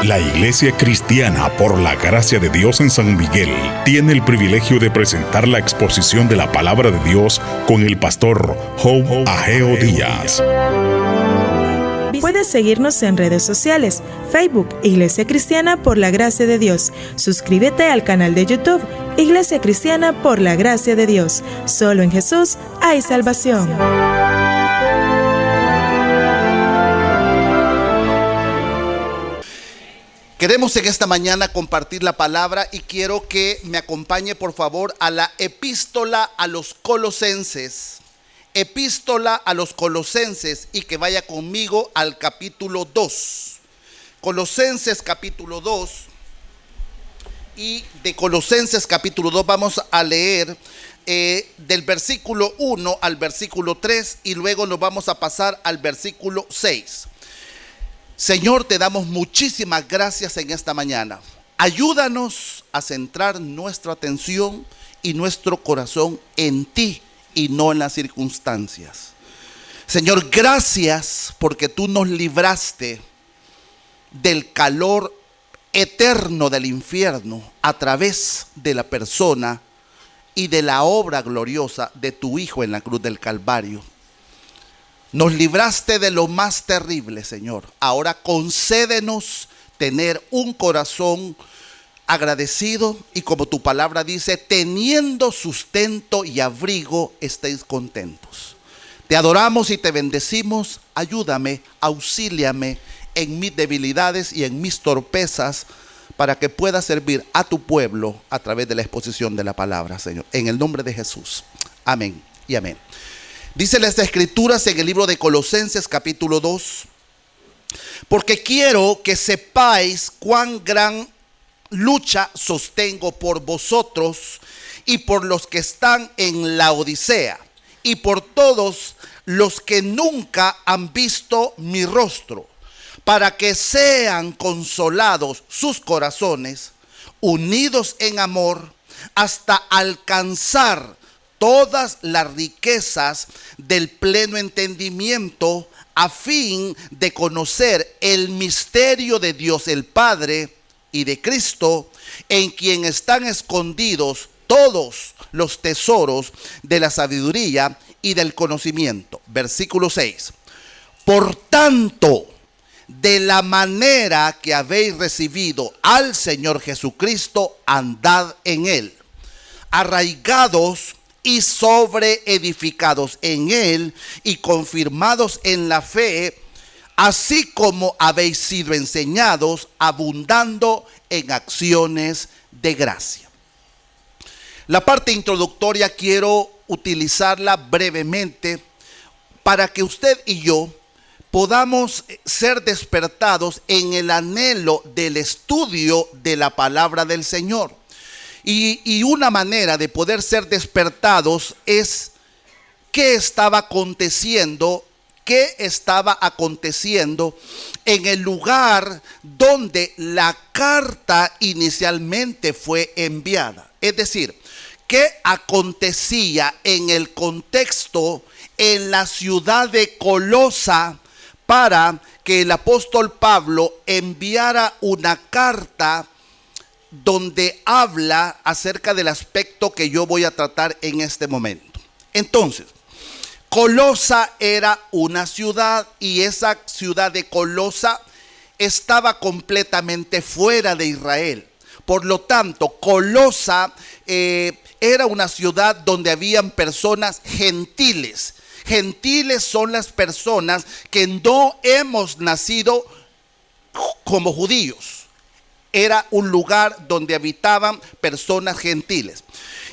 La Iglesia Cristiana por la Gracia de Dios en San Miguel tiene el privilegio de presentar la exposición de la Palabra de Dios con el pastor Job Ageo Díaz. Puedes seguirnos en redes sociales, Facebook, Iglesia Cristiana por la Gracia de Dios. Suscríbete al canal de YouTube, Iglesia Cristiana por la Gracia de Dios. Solo en Jesús hay salvación. Queremos en esta mañana compartir la palabra y quiero que me acompañe por favor a la epístola a los Colosenses. Epístola a los Colosenses y que vaya conmigo al capítulo 2. Colosenses capítulo 2. Y de Colosenses capítulo 2 vamos a leer del versículo 1 al versículo 3 y luego nos vamos a pasar al versículo 6. Señor, te damos muchísimas gracias en esta mañana. Ayúdanos a centrar nuestra atención y nuestro corazón en ti y no en las circunstancias. Señor, gracias porque tú nos libraste del calor eterno del infierno a través de la persona y de la obra gloriosa de tu Hijo en la cruz del Calvario. Nos libraste de lo más terrible, Señor. Ahora concédenos tener un corazón agradecido y, como tu palabra dice, teniendo sustento y abrigo, estéis contentos. Te adoramos y te bendecimos. Ayúdame, auxíliame en mis debilidades y en mis torpezas para que pueda servir a tu pueblo a través de la exposición de la palabra, Señor. En el nombre de Jesús. Amén y amén. Dice las Escrituras en el libro de Colosenses capítulo 2, porque quiero que sepáis cuán gran lucha sostengo por vosotros y por los que están en la Odisea y por todos los que nunca han visto mi rostro, para que sean consolados sus corazones, unidos en amor, hasta alcanzar todas las riquezas del pleno entendimiento, a fin de conocer el misterio de Dios el Padre y de Cristo, en quien están escondidos todos los tesoros de la sabiduría y del conocimiento. Versículo 6. Por tanto, de la manera que habéis recibido al Señor Jesucristo, andad en él, arraigados y sobreedificados en él y confirmados en la fe, así como habéis sido enseñados, abundando en acciones de gracia. La parte introductoria quiero utilizarla brevemente para que usted y yo podamos ser despertados en el anhelo del estudio de la palabra del Señor. Y una manera de poder ser despertados es qué estaba aconteciendo en el lugar donde la carta inicialmente fue enviada. Es decir, qué acontecía en el contexto en la ciudad de Colosa para que el apóstol Pablo enviara una carta donde habla acerca del aspecto que yo voy a tratar en este momento. Entonces, Colosa era una ciudad y esa ciudad de Colosa estaba completamente fuera de Israel. Por lo tanto, Colosa era una ciudad donde habían personas gentiles. Gentiles son las personas que no hemos nacido como judíos. Era un lugar donde habitaban personas gentiles.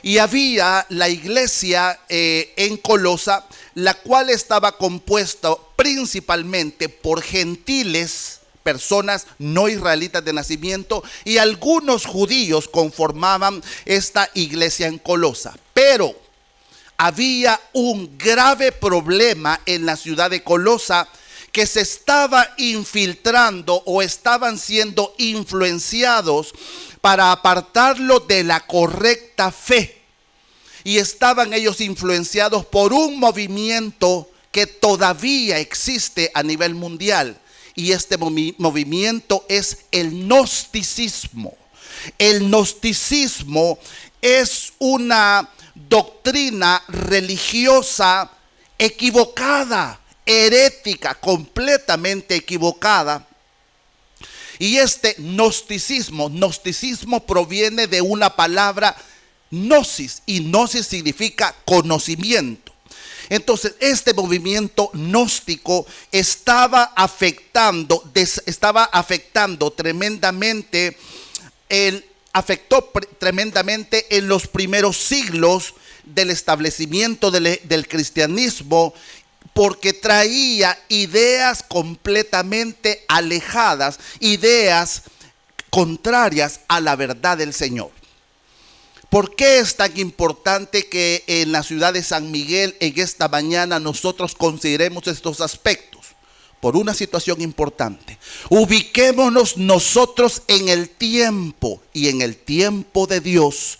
Y había la iglesia en Colosa, la cual estaba compuesta principalmente por gentiles, personas no israelitas de nacimiento, y algunos judíos conformaban esta iglesia en Colosa. Pero había un grave problema en la ciudad de Colosa, que se estaba infiltrando o estaban siendo influenciados para apartarlo de la correcta fe. Y estaban ellos influenciados por un movimiento que todavía existe a nivel mundial y este movimiento es el gnosticismo. El gnosticismo es una doctrina religiosa equivocada, herética, completamente equivocada. Y este gnosticismo proviene de una palabra gnosis, y gnosis significa conocimiento. Entonces, este movimiento gnóstico estaba afectando tremendamente, afectó tremendamente en los primeros siglos del establecimiento del cristianismo, porque traía ideas completamente alejadas, ideas contrarias a la verdad del Señor. ¿Por qué es tan importante que en la ciudad de San Miguel en esta mañana nosotros consideremos estos aspectos? Por una situación importante. Ubiquémonos nosotros en el tiempo, y en el tiempo de Dios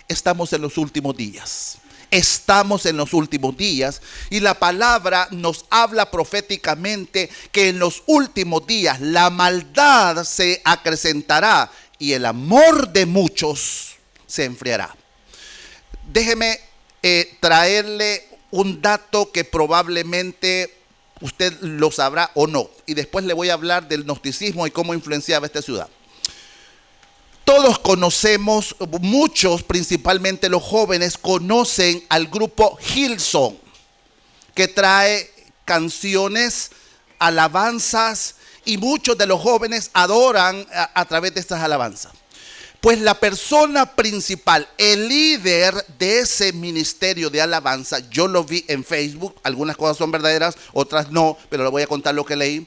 estamos en los últimos días. Estamos en los últimos días, y la palabra nos habla proféticamente que en los últimos días la maldad se acrecentará y el amor de muchos se enfriará. Déjeme traerle un dato que probablemente usted lo sabrá o no, y después le voy a hablar del gnosticismo y cómo influenciaba esta ciudad. Todos conocemos, muchos, principalmente los jóvenes, conocen al grupo Hillsong, que trae canciones, alabanzas, y muchos de los jóvenes adoran a través de estas alabanzas. Pues la persona principal, el líder de ese ministerio de alabanza, yo lo vi en Facebook, algunas cosas son verdaderas, otras no, pero le voy a contar lo que leí.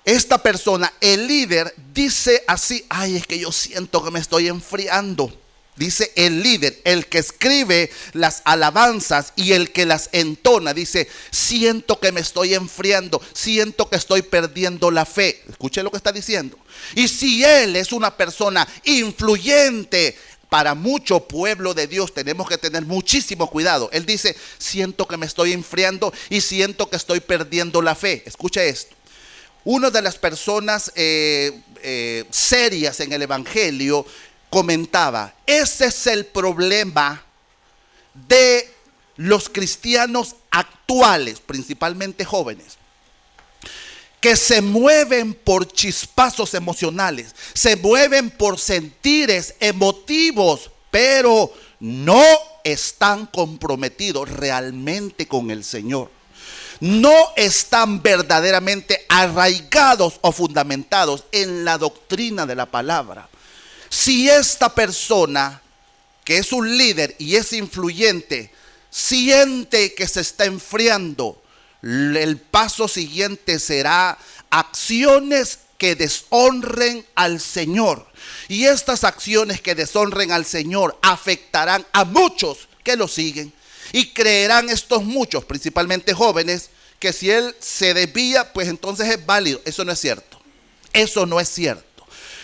Esta persona, el líder, dice así: ay, es que yo siento que me estoy enfriando. Dice el líder, el que escribe las alabanzas y el que las entona, dice: siento que me estoy enfriando, siento que estoy perdiendo la fe. Escuche lo que está diciendo. Y si él es una persona influyente para mucho pueblo de Dios, tenemos que tener muchísimo cuidado. Él dice: siento que me estoy enfriando y siento que estoy perdiendo la fe. Escuche esto. Una de las personas serias en el evangelio comentaba: ese es el problema de los cristianos actuales, principalmente jóvenes, que se mueven por chispazos emocionales, se mueven por sentires emotivos, pero no están comprometidos realmente con el Señor. No están verdaderamente arraigados o fundamentados en la doctrina de la palabra. Si esta persona, que es un líder y es influyente, siente que se está enfriando, el paso siguiente será acciones que deshonren al Señor. Y estas acciones que deshonren al Señor afectarán a muchos que lo siguen. Y creerán estos muchos, principalmente jóvenes, que si él se desvía, pues entonces es válido. Eso no es cierto. Eso no es cierto.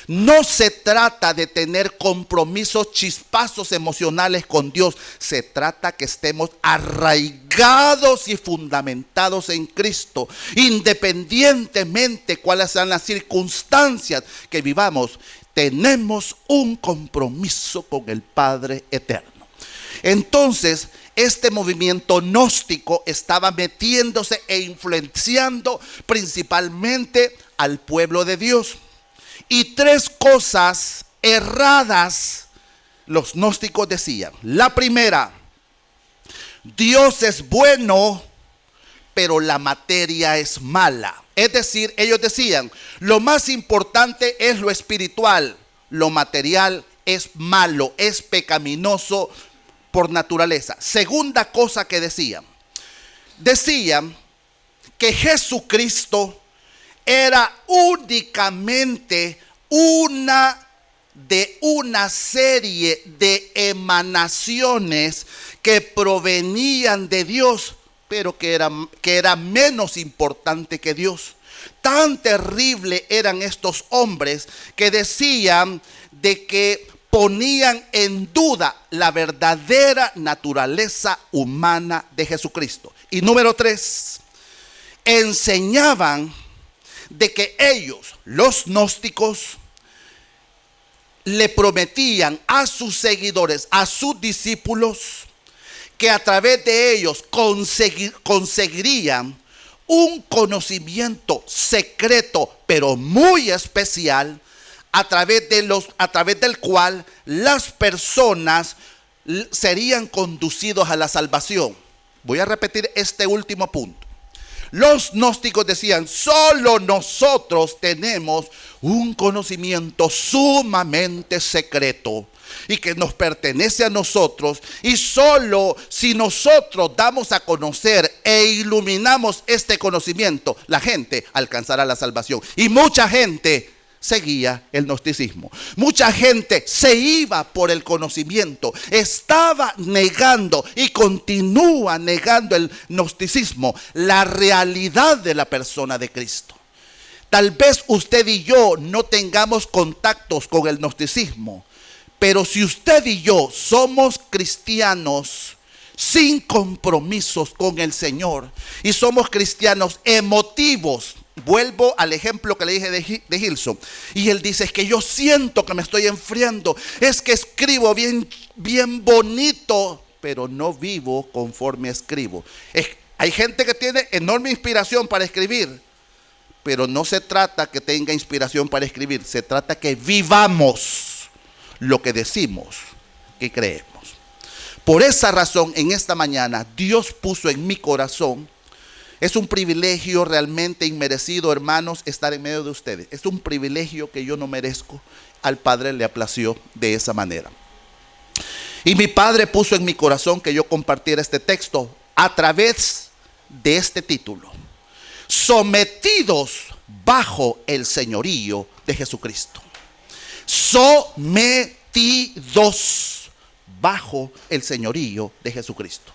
No se trata de tener compromisos, chispazos emocionales con Dios. Se trata que estemos arraigados y fundamentados en Cristo. Independientemente cuáles sean las circunstancias que vivamos, tenemos un compromiso con el Padre eterno. Entonces, este movimiento gnóstico estaba metiéndose e influenciando principalmente al pueblo de Dios. Y tres cosas erradas los gnósticos decían. La primera: Dios es bueno, pero la materia es mala. Es decir, ellos decían: lo más importante es lo espiritual, lo material es malo, es pecaminoso por naturaleza. Segunda cosa que decían que Jesucristo era únicamente una serie de emanaciones que provenían de Dios, pero que era menos importante que Dios. Tan terrible eran estos hombres que decían de que ponían en duda la verdadera naturaleza humana de Jesucristo. Y número 3, enseñaban de que ellos, los gnósticos, le prometían a sus seguidores, a sus discípulos, que a través de ellos conseguirían un conocimiento secreto, pero muy especial, a través del cual las personas serían conducidos a la salvación. Voy a repetir este último punto. Los gnósticos decían: solo nosotros tenemos un conocimiento sumamente secreto y que nos pertenece a nosotros, y solo si nosotros damos a conocer e iluminamos este conocimiento, la gente alcanzará la salvación. Y mucha gente seguía el gnosticismo. Mucha gente se iba por el conocimiento, estaba negando y continúa negando el gnosticismo, la realidad de la persona de Cristo. Tal vez usted y yo no tengamos contactos con el gnosticismo, pero si usted y yo somos cristianos sin compromisos con el Señor y somos cristianos emotivos, vuelvo al ejemplo que le dije de Gilson, y él dice: es que yo siento que me estoy enfriando, es que escribo bien bonito, pero no vivo conforme escribo. Hay gente que tiene enorme inspiración para escribir, pero no se trata que tenga inspiración para escribir, se trata que vivamos lo que decimos que creemos. Por esa razón, en esta mañana Dios puso en mi corazón. Es un privilegio realmente inmerecido, hermanos, estar en medio de ustedes. Es un privilegio que yo no merezco. Al Padre le aplació de esa manera. Y mi Padre puso en mi corazón que yo compartiera este texto a través de este título: sometidos bajo el señorío de Jesucristo. Sometidos bajo el señorío de Jesucristo.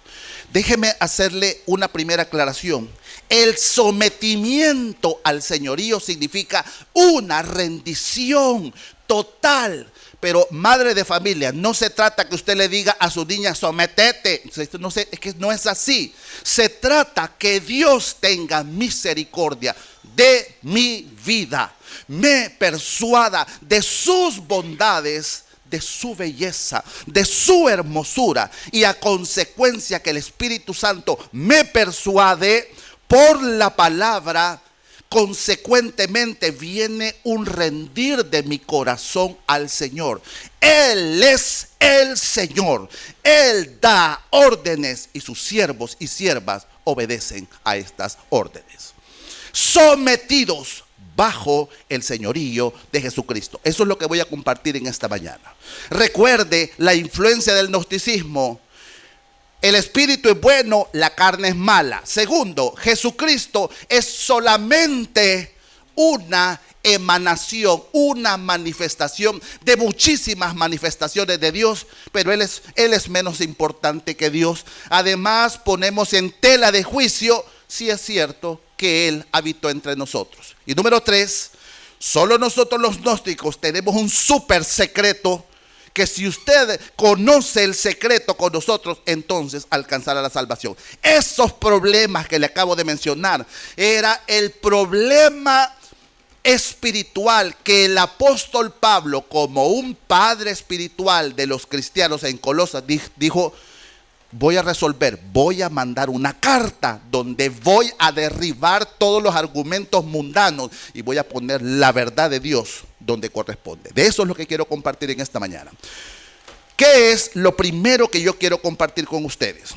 Déjeme hacerle una primera aclaración. El sometimiento al señorío significa una rendición total. Pero madre de familia, no se trata que usted le diga a su niña: sométete. No sé, es que no es así. Se trata que Dios tenga misericordia de mi vida, me persuada de sus bondades, de su belleza, de su hermosura, y a consecuencia que el Espíritu Santo me persuade por la palabra, consecuentemente viene un rendir de mi corazón al Señor. Él es el Señor, Él da órdenes y sus siervos y siervas obedecen a estas órdenes. Sometidos bajo el señorío de Jesucristo. Eso es lo que voy a compartir en esta mañana. Recuerde la influencia del gnosticismo. El espíritu es bueno, la carne es mala. Segundo, Jesucristo es solamente una emanación, una manifestación de muchísimas manifestaciones de Dios, pero Él es menos importante que Dios. Además, ponemos en tela de juicio si es cierto que Él habitó entre nosotros. Y número 3, solo nosotros los gnósticos tenemos un súper secreto, que si usted conoce el secreto con nosotros, entonces alcanzará la salvación. Esos problemas que le acabo de mencionar, era el problema espiritual que el apóstol Pablo, como un padre espiritual de los cristianos en Colosas, dijo: voy a resolver, voy a mandar una carta donde voy a derribar todos los argumentos mundanos y voy a poner la verdad de Dios donde corresponde. De eso es lo que quiero compartir en esta mañana. ¿Qué es lo primero que yo quiero compartir con ustedes?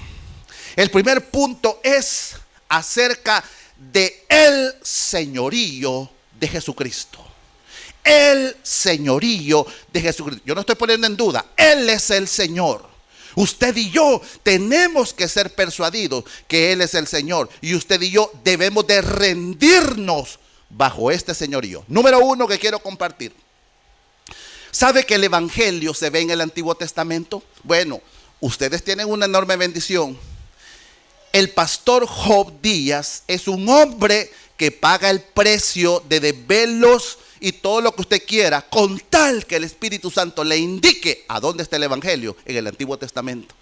El primer punto es acerca de el señorío de Jesucristo. El señorío de Jesucristo. Yo no estoy poniendo en duda, Él es el Señor. Usted y yo tenemos que ser persuadidos que Él es el Señor, y usted y yo debemos de rendirnos bajo este señorío. Número 1 que quiero compartir. ¿Sabe que el evangelio se ve en el Antiguo Testamento? Bueno, ustedes tienen una enorme bendición. El pastor Job Díaz es un hombre que paga el precio de desvelos y todo lo que usted quiera, con tal que el Espíritu Santo le indique a dónde está el evangelio en el Antiguo Testamento.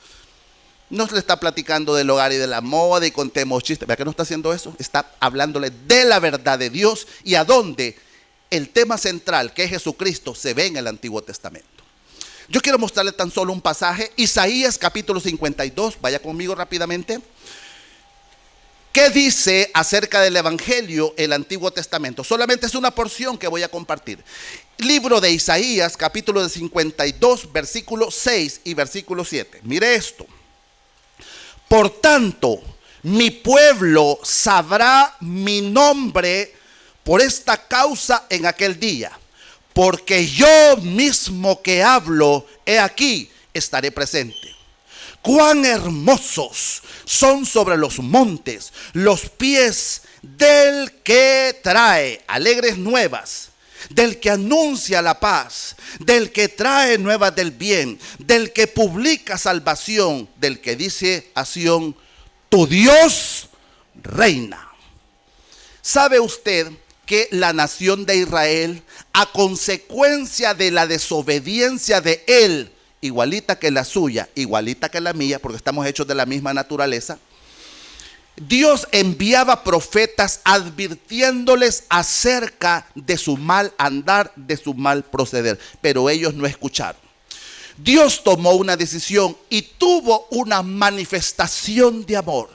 No le está platicando del hogar y de la moda y contemos chistes. ¿Verdad que no está haciendo eso? Está hablándole de la verdad de Dios y a dónde el tema central, que es Jesucristo, se ve en el Antiguo Testamento. Yo quiero mostrarle tan solo un pasaje, Isaías capítulo 52, vaya conmigo rápidamente. ¿Qué dice acerca del Evangelio el Antiguo Testamento? Solamente es una porción que voy a compartir. Libro de Isaías capítulo 52, versículo 6 y versículo 7. Mire esto. Por tanto, mi pueblo sabrá mi nombre por esta causa en aquel día. Porque yo mismo que hablo, he aquí, estaré presente. Cuán hermosos son sobre los montes los pies del que trae alegres nuevas, del que anuncia la paz, del que trae nuevas del bien, del que publica salvación, del que dice a Sión, tu Dios reina. ¿Sabe usted que la nación de Israel, a consecuencia de la desobediencia de él, igualita que la suya, igualita que la mía, porque estamos hechos de la misma naturaleza, Dios enviaba profetas advirtiéndoles acerca de su mal andar, de su mal proceder, pero ellos no escucharon. Dios tomó una decisión y tuvo una manifestación de amor,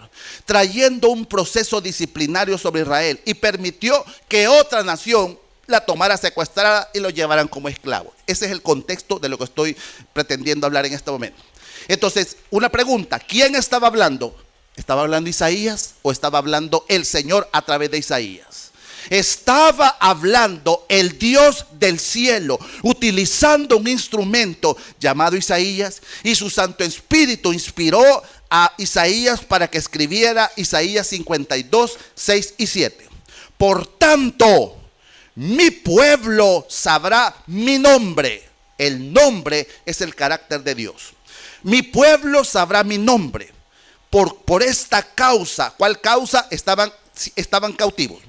trayendo un proceso disciplinario sobre Israel y permitió que otra nación la tomara secuestrada y lo llevaran como esclavo. Ese es el contexto de lo que estoy pretendiendo hablar en este momento. Entonces, una pregunta, ¿quién estaba hablando? ¿Estaba hablando Isaías o estaba hablando el Señor a través de Isaías? Estaba hablando el Dios del cielo, utilizando un instrumento llamado Isaías, y su Santo Espíritu inspiró a Isaías para que escribiera Isaías 52, 6 y 7. Por tanto, mi pueblo sabrá mi nombre. El nombre es el carácter de Dios. Mi pueblo sabrá mi nombre. Por esta causa. ¿Cuál causa? Estaban cautivos.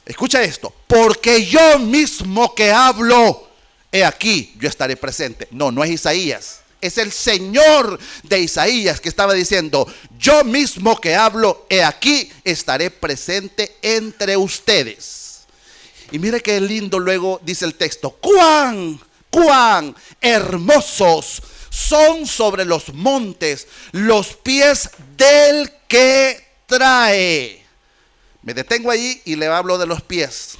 Escucha esto. Porque yo mismo que hablo, he aquí, yo estaré presente. No es Isaías. Es el Señor de Isaías que estaba diciendo, yo mismo que hablo, he aquí, estaré presente entre ustedes. Y mire qué lindo luego dice el texto. Cuán hermosos son sobre los montes los pies del que trae. Me detengo allí y le hablo de los pies.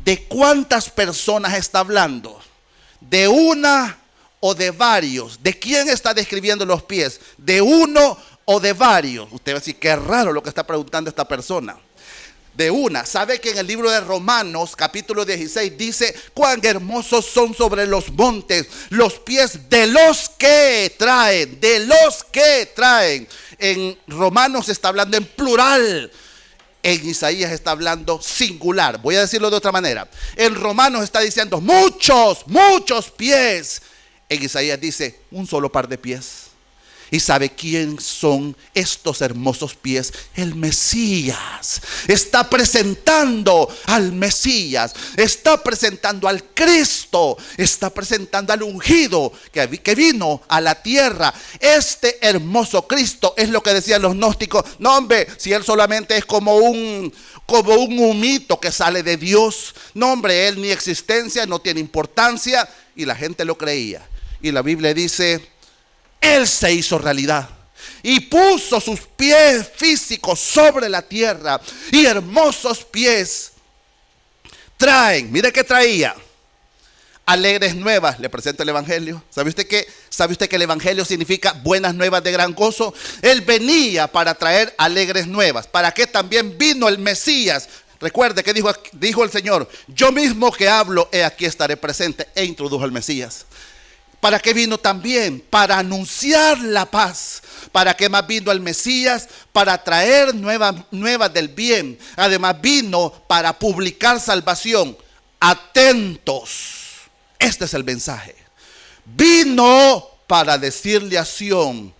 ¿De cuántas personas está hablando? ¿De una o de varios? ¿De quién está describiendo los pies? ¿De uno o de varios? Usted va a decir, qué raro lo que está preguntando esta persona. De una. ¿Sabe que en el libro de Romanos capítulo 16 dice cuán hermosos son sobre los montes los pies de los que traen? De los que traen. En Romanos está hablando en plural. En Isaías está hablando singular. Voy a decirlo de otra manera. En Romanos está diciendo muchos pies. En Isaías dice un solo par de pies. ¿Y sabe quién son estos hermosos pies? El Mesías. Está presentando al Mesías. Está presentando al Cristo. Está presentando al ungido que vino a la tierra. Este hermoso Cristo es lo que decían los gnósticos. No, hombre, si él solamente es como un humito que sale de Dios. No, hombre, él ni existencia, no tiene importancia. Y la gente lo creía. Y la Biblia dice, él se hizo realidad y puso sus pies físicos sobre la tierra, y hermosos pies traen. Mire que traía alegres nuevas. Le presento el evangelio. ¿Sabe usted que el evangelio significa buenas nuevas de gran gozo? Él venía para traer alegres nuevas. ¿Para qué también vino el Mesías? Recuerde que dijo el Señor, yo mismo que hablo, he aquí estaré presente, e introdujo al Mesías. ¿Para qué vino también? Para anunciar la paz. ¿Para qué más vino el Mesías? Para traer nuevas del bien. Además vino para publicar salvación. Atentos. Este es el mensaje. Vino para decirle a Sión,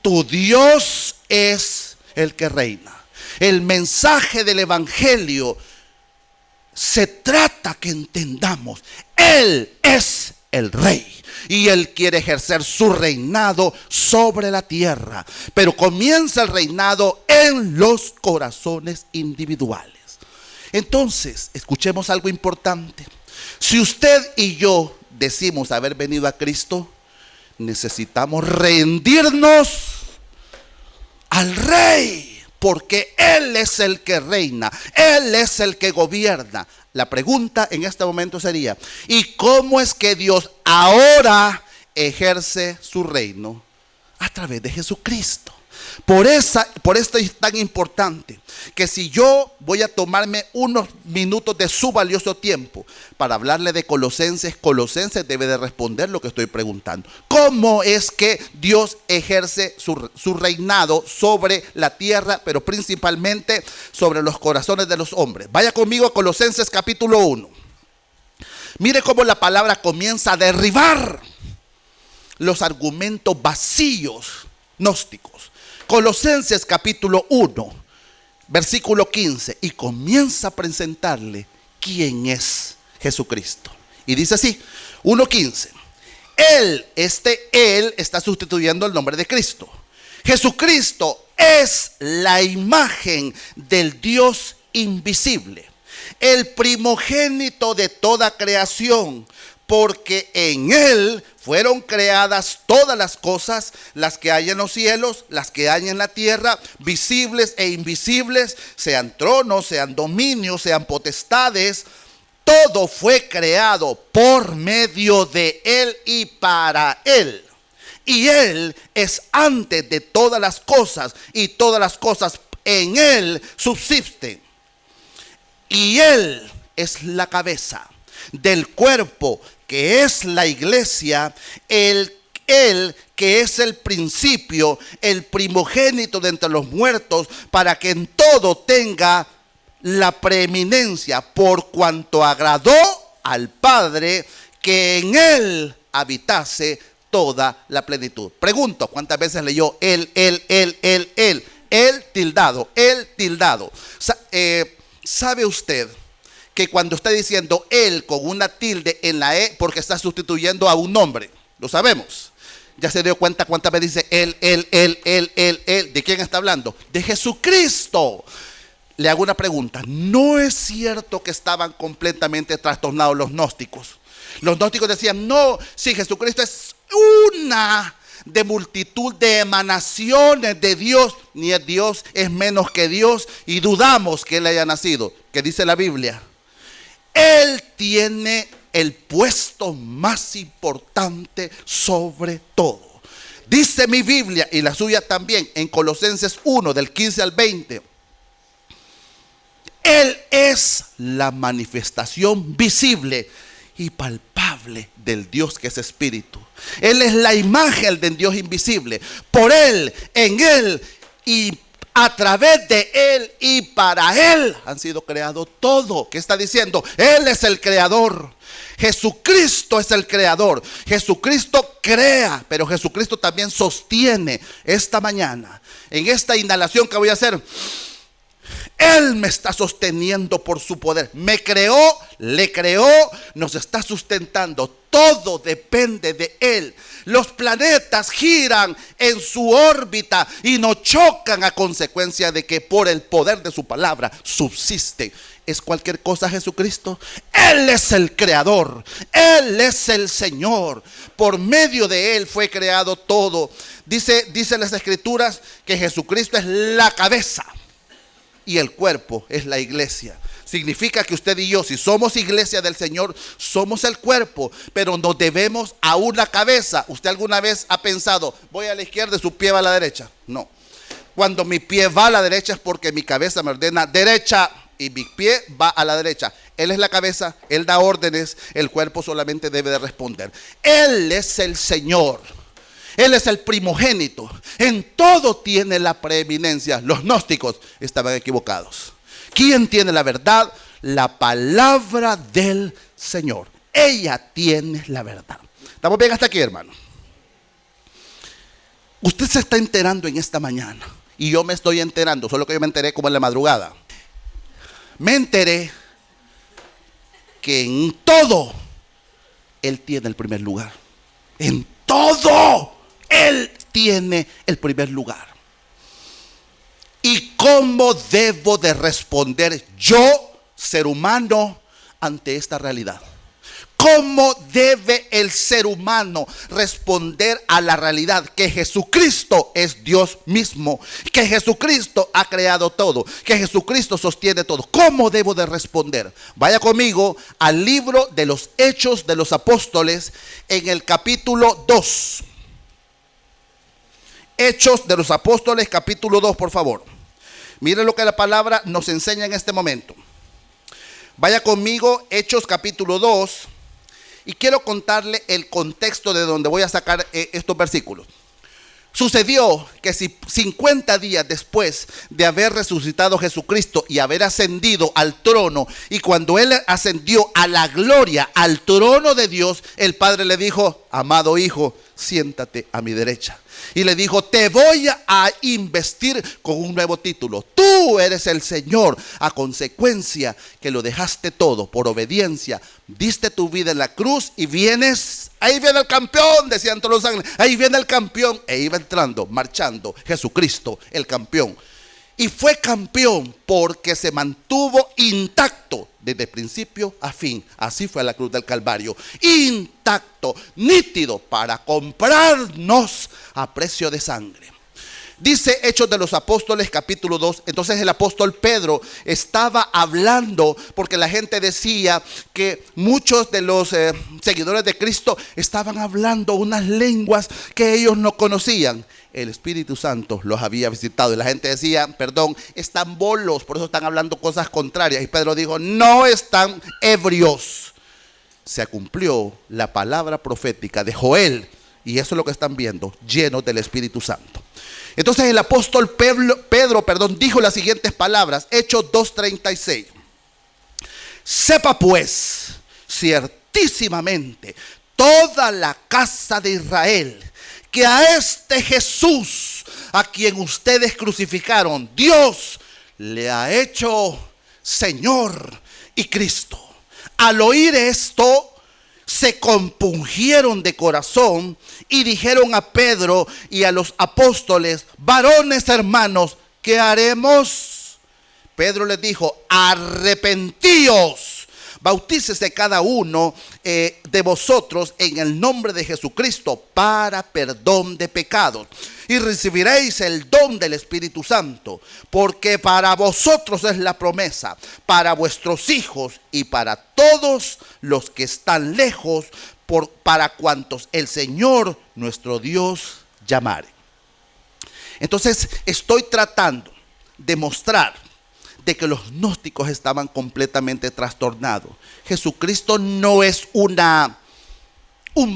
tu Dios es el que reina. El mensaje del evangelio se trata que entendamos, Él es el rey. Y Él quiere ejercer su reinado sobre la tierra. Pero comienza el reinado en los corazones individuales. Entonces, escuchemos algo importante. Si usted y yo decimos haber venido a Cristo, necesitamos rendirnos al Rey, porque Él es el que reina, Él es el que gobierna. La pregunta en este momento sería: ¿y cómo es que Dios ahora ejerce su reino? A través de Jesucristo. Por esto es tan importante que si yo voy a tomarme unos minutos de su valioso tiempo para hablarle de Colosenses, Colosenses debe de responder lo que estoy preguntando. ¿Cómo es que Dios ejerce su reinado sobre la tierra, pero principalmente sobre los corazones de los hombres? Vaya conmigo a Colosenses capítulo 1. Mire cómo la palabra comienza a derribar los argumentos vacíos gnósticos. Colosenses capítulo 1, versículo 15, y comienza a presentarle quién es Jesucristo. Y dice así, 1:15. Él está sustituyendo el nombre de Cristo. Jesucristo es la imagen del Dios invisible, el primogénito de toda creación, porque en Él fueron creadas todas las cosas, las que hay en los cielos, las que hay en la tierra, visibles e invisibles, sean tronos, sean dominios, sean potestades. Todo fue creado por medio de Él y para Él. Y Él es antes de todas las cosas, y todas las cosas en Él subsisten. Y Él es la cabeza del cuerpo, que es la iglesia, Él que es el principio, el primogénito de entre los muertos, para que en todo tenga la preeminencia, por cuanto agradó al Padre que en Él habitase toda la plenitud. Pregunto, ¿cuántas veces leyó Él tildado? ¿Sabe usted que cuando está diciendo Él con una tilde en la E, porque está sustituyendo a un nombre? Lo sabemos. Ya se dio cuenta cuántas veces dice Él. ¿De quién está hablando? De Jesucristo. Le hago una pregunta. ¿No es cierto que estaban completamente trastornados los gnósticos? Los gnósticos decían, no, si Jesucristo es una de multitud de emanaciones de Dios, ni es Dios, es menos que Dios, y dudamos que Él haya nacido. ¿Qué dice la Biblia? Él tiene el puesto más importante sobre todo. Dice mi Biblia, y la suya también, en Colosenses 1, del 15 al 20. Él es la manifestación visible y palpable del Dios que es espíritu. Él es la imagen del Dios invisible. Por Él, en Él y a través de Él y para Él han sido creado todo. ¿Qué está diciendo? Él es el creador. Jesucristo es el creador. Jesucristo crea, pero Jesucristo también sostiene. Esta mañana, en esta inhalación que voy a hacer, Él me está sosteniendo por su poder. Me creó, le creó, nos está sustentando. Todo depende de Él. Los planetas giran en su órbita y no chocan a consecuencia de que por el poder de su palabra subsisten. ¿Es cualquier cosa Jesucristo? Él es el creador. Él es el Señor. Por medio de Él fue creado todo. Dice las Escrituras que Jesucristo es la cabeza y el cuerpo es la iglesia. Significa que usted y yo, si somos iglesia del Señor, somos el cuerpo, pero nos debemos a una cabeza. ¿Usted alguna vez ha pensado, voy a la izquierda y su pie va a la derecha? No. Cuando mi pie va a la derecha es porque mi cabeza me ordena derecha y mi pie va a la derecha. Él es la cabeza, Él da órdenes, el cuerpo solamente debe de responder. Él es el Señor. Él es el primogénito. En todo tiene la preeminencia. Los gnósticos estaban equivocados. ¿Quién tiene la verdad? La palabra del Señor. Ella tiene la verdad. ¿Estamos bien hasta aquí, hermano? Usted se está enterando en esta mañana. Y yo me estoy enterando. Solo que yo me enteré como en la madrugada. Me enteré que en todo Él tiene el primer lugar. En todo, Él tiene el primer lugar. ¿Y cómo debo de responder yo, ser humano, ante esta realidad? ¿Cómo debe el ser humano responder a la realidad que Jesucristo es Dios mismo, que Jesucristo ha creado todo, que Jesucristo sostiene todo? ¿Cómo debo de responder? Vaya conmigo al libro de los Hechos de los Apóstoles en el capítulo 2. Hechos de los Apóstoles, capítulo 2, por favor. Miren lo que la palabra nos enseña en este momento. Vaya conmigo, Hechos capítulo 2. Y quiero contarle el contexto de donde voy a sacar estos versículos. Sucedió que 50 días después de haber resucitado Jesucristo y haber ascendido al trono, y cuando Él ascendió a la gloria, al trono de Dios, el Padre le dijo: amado Hijo, siéntate a mi derecha. Y le dijo: te voy a investir con un nuevo título. Tú eres el Señor, a consecuencia que lo dejaste todo por obediencia. Diste tu vida en la cruz y vienes. Ahí viene el campeón, decían todos los ángeles. Ahí viene el campeón. E iba entrando, marchando, Jesucristo, el campeón. Y fue campeón porque se mantuvo intacto desde principio a fin. Así fue la cruz del Calvario. Intacto, nítido, para comprarnos a precio de sangre. Dice Hechos de los Apóstoles capítulo 2. Entonces el apóstol Pedro estaba hablando, porque la gente decía que muchos de los seguidores de Cristo estaban hablando unas lenguas que ellos no conocían. El Espíritu Santo los había visitado y la gente decía: perdón, están bolos, por eso están hablando cosas contrarias. Y Pedro dijo: no están ebrios. Se cumplió la palabra profética de Joel, y eso es lo que están viendo, llenos del Espíritu Santo. Entonces el apóstol Pedro dijo las siguientes palabras, Hechos 2:36. Sepa pues ciertísimamente toda la casa de Israel que a este Jesús, a quien ustedes crucificaron, Dios le ha hecho Señor y Cristo. Al oír esto, se compungieron de corazón y dijeron a Pedro y a los apóstoles: varones hermanos, ¿qué haremos? Pedro les dijo: arrepentíos, bautícese cada uno de vosotros en el nombre de Jesucristo para perdón de pecados, y recibiréis el don del Espíritu Santo, porque para vosotros es la promesa, para vuestros hijos y para todos los que están lejos, para cuantos el Señor nuestro Dios llamare. Entonces estoy tratando de mostrar de que los gnósticos estaban completamente trastornados. Jesucristo no es un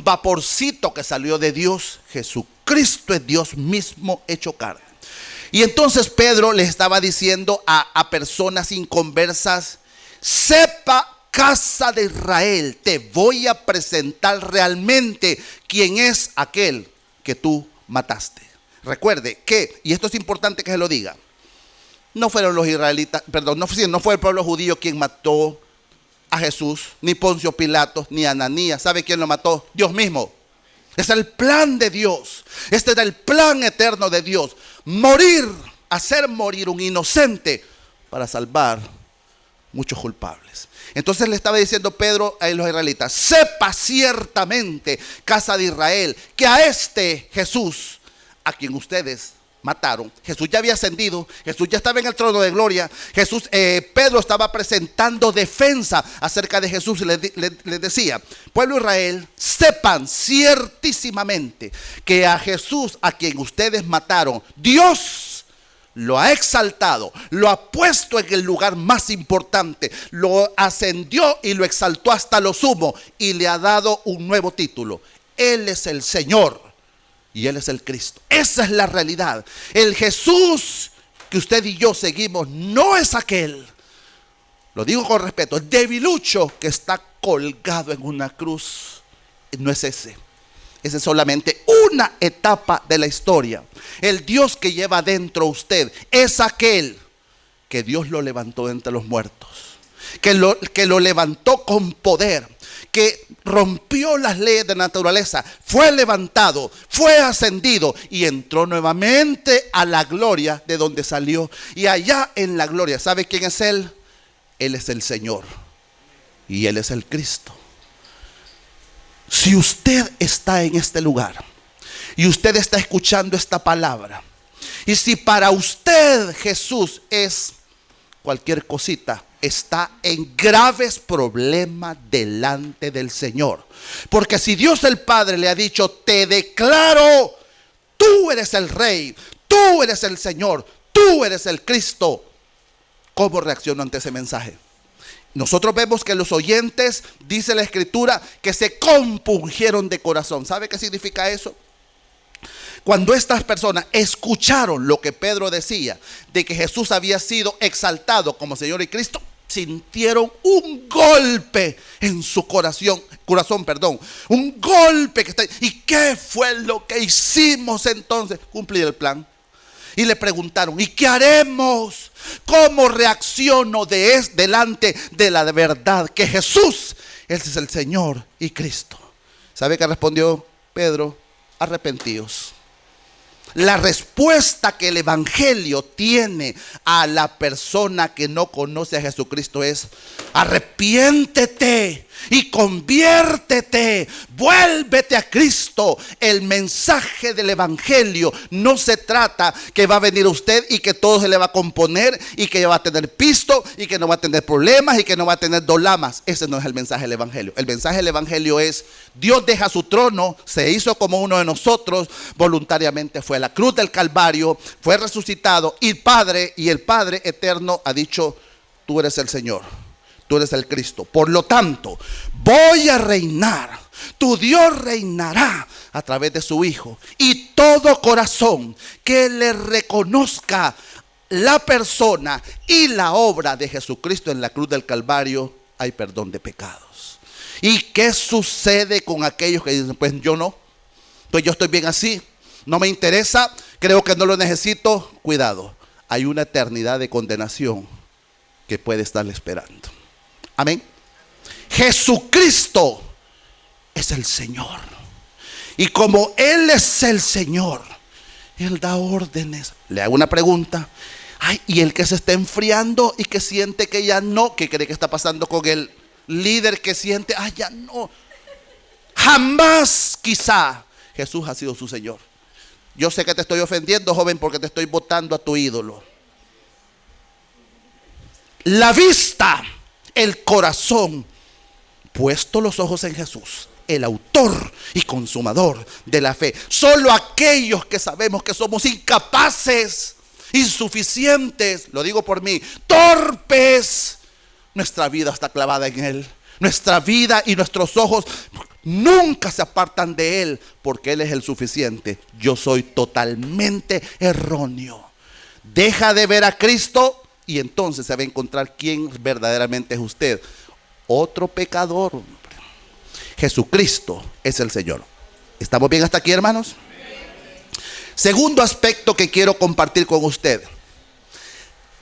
vaporcito que salió de Dios. Jesucristo es Dios mismo hecho carne. Y entonces Pedro les estaba diciendo a personas inconversas: sepa, casa de Israel, te voy a presentar realmente quién es aquel que tú mataste. Recuerde que, y esto es importante que se lo diga, no fueron los israelitas, no fue el pueblo judío quien mató a Jesús, ni Poncio Pilato, ni Ananías. ¿Sabe quién lo mató? Dios mismo. Es el plan de Dios. Este era el plan eterno de Dios. Morir, hacer morir un inocente para salvar muchos culpables. Entonces le estaba diciendo Pedro a los israelitas: sepa ciertamente, casa de Israel, que a este Jesús, a quien ustedes mataron, Jesús ya había ascendido, Jesús ya estaba en el trono de gloria. Pedro estaba presentando defensa acerca de Jesús y le decía: pueblo de Israel, sepan ciertísimamente que a Jesús, a quien ustedes mataron, Dios lo ha exaltado, lo ha puesto en el lugar más importante, lo ascendió y lo exaltó hasta lo sumo, y le ha dado un nuevo título. Él es el Señor y Él es el Cristo. Esa es la realidad. El Jesús que usted y yo seguimos no es aquel, lo digo con respeto, el debilucho que está colgado en una cruz. No es ese. Esa es solamente una etapa de la historia. El Dios que lleva dentro usted es aquel que Dios lo levantó de entre los muertos, que lo levantó con poder, que rompió las leyes de la naturaleza, fue levantado, fue ascendido y entró nuevamente a la gloria de donde salió. Y allá en la gloria, ¿sabe quién es Él? Él es el Señor y Él es el Cristo. Si usted está en este lugar y usted está escuchando esta palabra, y si para usted Jesús es cualquier cosita, está en graves problemas delante del Señor. Porque si Dios el Padre le ha dicho: te declaro, tú eres el Rey, tú eres el Señor, tú eres el Cristo, ¿cómo reaccionó ante ese mensaje? Nosotros vemos que los oyentes, dice la Escritura, que se compungieron de corazón. ¿Sabe qué significa eso? Cuando estas personas escucharon lo que Pedro decía, de que Jesús había sido exaltado como Señor y Cristo, sintieron un golpe en su corazón, un golpe que está. ¿Y qué fue lo que hicimos entonces? Cumplir el plan. Y le preguntaron: ¿y qué haremos? ¿Cómo reacciono delante de la verdad que Jesús es el Señor y Cristo? ¿Sabe qué respondió Pedro? Arrepentíos. La respuesta que el Evangelio tiene a la persona que no conoce a Jesucristo es: arrepiéntete y conviértete, vuélvete a Cristo. El mensaje del Evangelio no se trata que va a venir usted y que todo se le va a componer y que va a tener pisto y que no va a tener problemas y que no va a tener dolamas. Ese no es el mensaje del Evangelio. El mensaje del Evangelio es: Dios deja su trono, se hizo como uno de nosotros, voluntariamente fue a la cruz del Calvario, fue resucitado y el Padre eterno ha dicho: tú eres el Señor, tú eres el Cristo. Por lo tanto, voy a reinar. Tu Dios reinará a través de su Hijo. Y todo corazón que le reconozca la persona y la obra de Jesucristo en la cruz del Calvario, hay perdón de pecados. ¿Y qué sucede con aquellos que dicen: pues yo no, pues yo estoy bien así, no me interesa, creo que no lo necesito? Cuidado, hay una eternidad de condenación que puede estarle esperando. Amén. Jesucristo es el Señor. Y como Él es el Señor, Él da órdenes. Le hago una pregunta: y el que se está enfriando y que siente que ya no, ¿qué cree que está pasando con el líder que siente: ya no? Jamás, quizá, Jesús ha sido su Señor. Yo sé que te estoy ofendiendo, joven, porque te estoy botando a tu ídolo. La vista, el corazón, puesto los ojos en Jesús, el autor y consumador de la fe. Solo aquellos que sabemos que somos incapaces, insuficientes, lo digo por mí, torpes, nuestra vida está clavada en Él. Nuestra vida y nuestros ojos nunca se apartan de Él, porque Él es el suficiente. Yo soy totalmente erróneo. Deja de ver a Cristo y entonces se va a encontrar quién verdaderamente es usted. Otro pecador, hombre. Jesucristo es el Señor. ¿Estamos bien hasta aquí, hermanos? Segundo aspecto que quiero compartir con usted.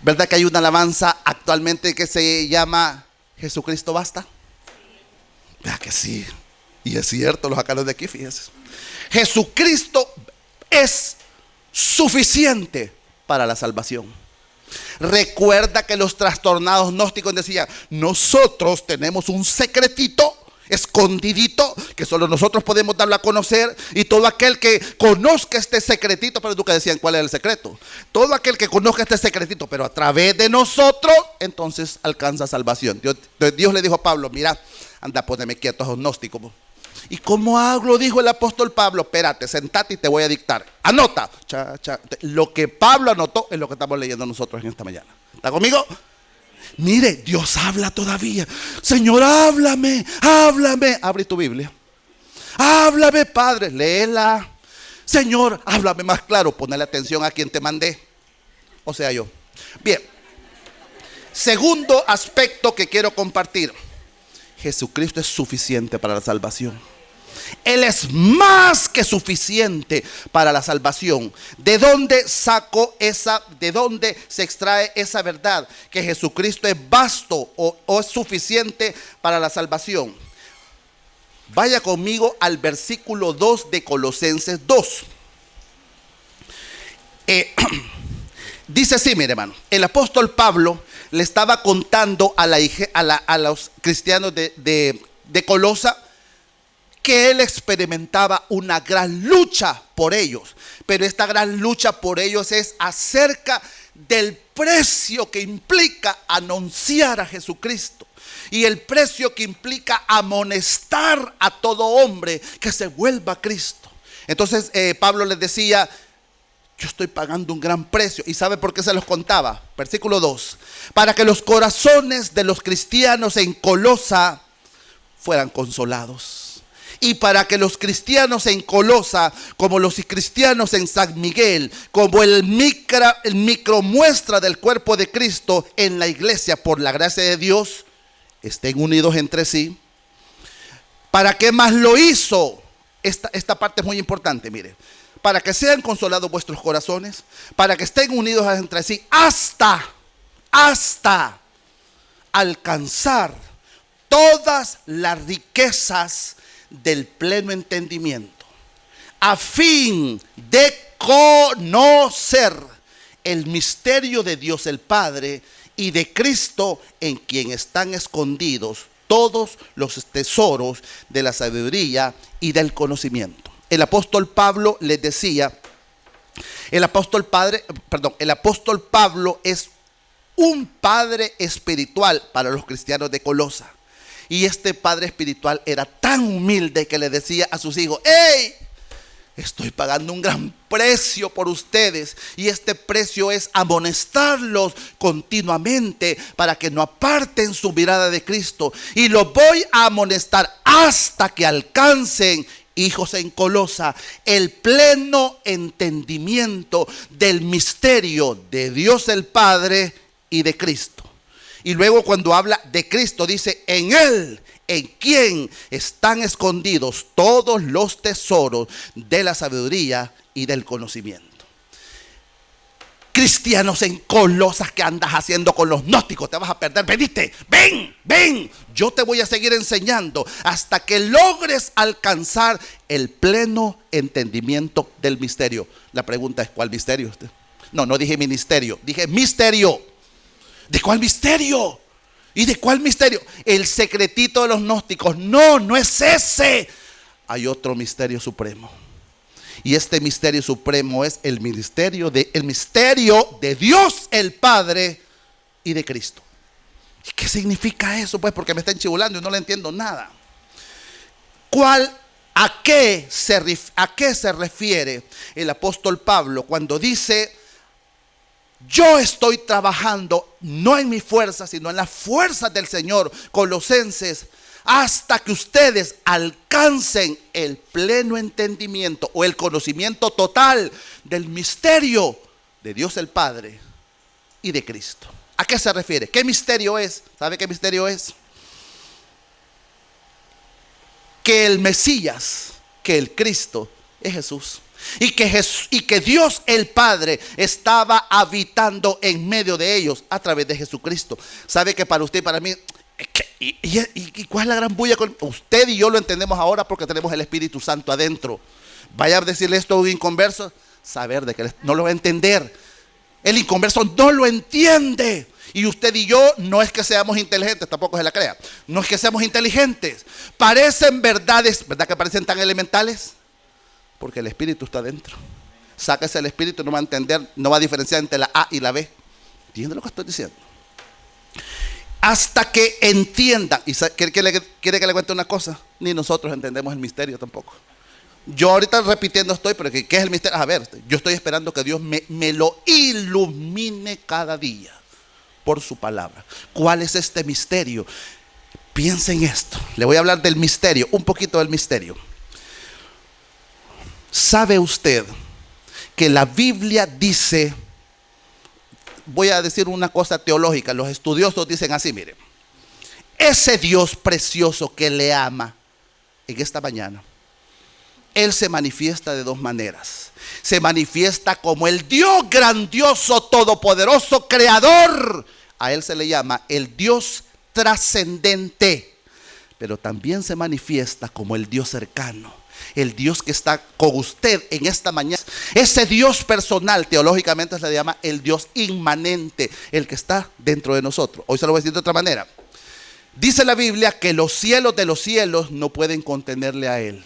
¿Verdad que hay una alabanza actualmente que se llama Jesucristo basta? Vea que sí. Y es cierto, los sacaron de aquí, fíjense. Jesucristo es suficiente para la salvación. Recuerda que los trastornados gnósticos decían: nosotros tenemos un secretito escondidito que solo nosotros podemos darlo a conocer, y todo aquel que conozca este secretito, pero nunca decían cuál era el secreto, todo aquel que conozca este secretito, pero a través de nosotros, entonces alcanza salvación. Dios le dijo a Pablo: mira, anda, poneme quieto a esos gnósticos. ¿Y cómo hago? Dijo el apóstol Pablo. Espérate, sentate y te voy a dictar. Anota. Lo que Pablo anotó es lo que estamos leyendo nosotros en esta mañana. ¿Está conmigo? Mire, Dios habla todavía. Señor, háblame, háblame. Abre tu Biblia. Háblame, Padre, léela. Señor, háblame más claro. Ponle atención a quien te mandé, o sea, yo. Bien. Segundo aspecto que quiero compartir: Jesucristo es suficiente para la salvación. Él es más que suficiente para la salvación. ¿De dónde de dónde se extrae esa verdad? Que Jesucristo es vasto o es suficiente para la salvación. Vaya conmigo al versículo 2 de Colosenses 2. Dice así, mire hermano, el apóstol Pablo le estaba contando a los cristianos de Colosa que él experimentaba una gran lucha por ellos. Pero esta gran lucha por ellos es acerca del precio que implica anunciar a Jesucristo. Y el precio que implica amonestar a todo hombre que se vuelva a Cristo. Entonces Pablo les decía: yo estoy pagando un gran precio. ¿Y sabe por qué se los contaba? Versículo 2. Para que los corazones de los cristianos en Colosa fueran consolados. Y para que los cristianos en Colosa, como los cristianos en San Miguel, como el micro muestra del cuerpo de Cristo en la iglesia, por la gracia de Dios, estén unidos entre sí. ¿Para qué más lo hizo? Esta parte es muy importante, mire. Para que sean consolados vuestros corazones, para que estén unidos entre sí, hasta alcanzar todas las riquezas del pleno entendimiento, a fin de conocer el misterio de Dios el Padre y de Cristo, en quien están escondidos todos los tesoros de la sabiduría y del conocimiento. El apóstol Pablo les decía, el apóstol Pablo es un padre espiritual para los cristianos de Colosa. Y este padre espiritual era tan humilde que le decía a sus hijos: ¡hey! Estoy pagando un gran precio por ustedes, y este precio es amonestarlos continuamente para que no aparten su mirada de Cristo. Y los voy a amonestar hasta que alcancen, hijos en Colosa, el pleno entendimiento del misterio de Dios el Padre y de Cristo. Y luego cuando habla de Cristo dice: en Él, en quien están escondidos todos los tesoros de la sabiduría y del conocimiento. Cristianos en Colosas, ¿qué andas haciendo con los gnósticos? Te vas a perder. Ven, yo te voy a seguir enseñando hasta que logres alcanzar el pleno entendimiento del misterio. La pregunta es: ¿cuál misterio? No dije ministerio, dije misterio. ¿De cuál misterio? ¿Y de cuál misterio? El secretito de los gnósticos. No es ese. Hay otro misterio supremo. Y este misterio supremo es el misterio de Dios el Padre y de Cristo. ¿Y qué significa eso? Pues porque me está enchibulando y no le entiendo nada. ¿A qué se refiere el apóstol Pablo cuando dice: yo estoy trabajando no en mi fuerza, sino en las fuerzas del Señor? Colosenses, hasta que ustedes alcancen el pleno entendimiento o el conocimiento total del misterio de Dios el Padre y de Cristo. ¿A qué se refiere? ¿Qué misterio es? ¿Sabe qué misterio es? Que el Mesías, que el Cristo es Jesús. Y que Dios el Padre estaba habitando en medio de ellos a través de Jesucristo. ¿Sabe que para usted y para mí, y cuál es la gran bulla? Usted y yo lo entendemos ahora porque tenemos el Espíritu Santo adentro. Vaya a decirle esto a un inconverso, saber de que no lo va a entender. El inconverso no lo entiende. Y usted y yo no es que seamos inteligentes, tampoco se la crea. No es que seamos inteligentes. Parecen verdades, ¿verdad que parecen tan elementales? Porque el Espíritu está dentro. Sáquese el Espíritu, no va a entender, no va a diferenciar entre la A y la B. ¿Entiende lo que estoy diciendo? Hasta que entiendan. ¿Y quiere que le cuente una cosa? Ni nosotros entendemos el misterio tampoco. Yo ahorita repitiendo estoy, pero ¿qué es el misterio? A ver, yo estoy esperando que Dios me lo ilumine cada día por su palabra. ¿Cuál es este misterio? Piensa en esto. Le voy a hablar del misterio, un poquito del misterio. ¿Sabe usted que la Biblia dice, voy a decir una cosa teológica, los estudiosos dicen así, mire: ese Dios precioso que le ama, en esta mañana, Él se manifiesta de dos maneras. Se manifiesta como el Dios grandioso, todopoderoso, creador. A Él se le llama el Dios trascendente. pero también se manifiesta como el Dios cercano, el Dios que está con usted en esta mañana. Ese Dios personal, teológicamente se le llama el Dios inmanente, el que está dentro de nosotros. Hoy se lo voy a decir de otra manera. Dice la Biblia que los cielos de los cielos no pueden contenerle a Él.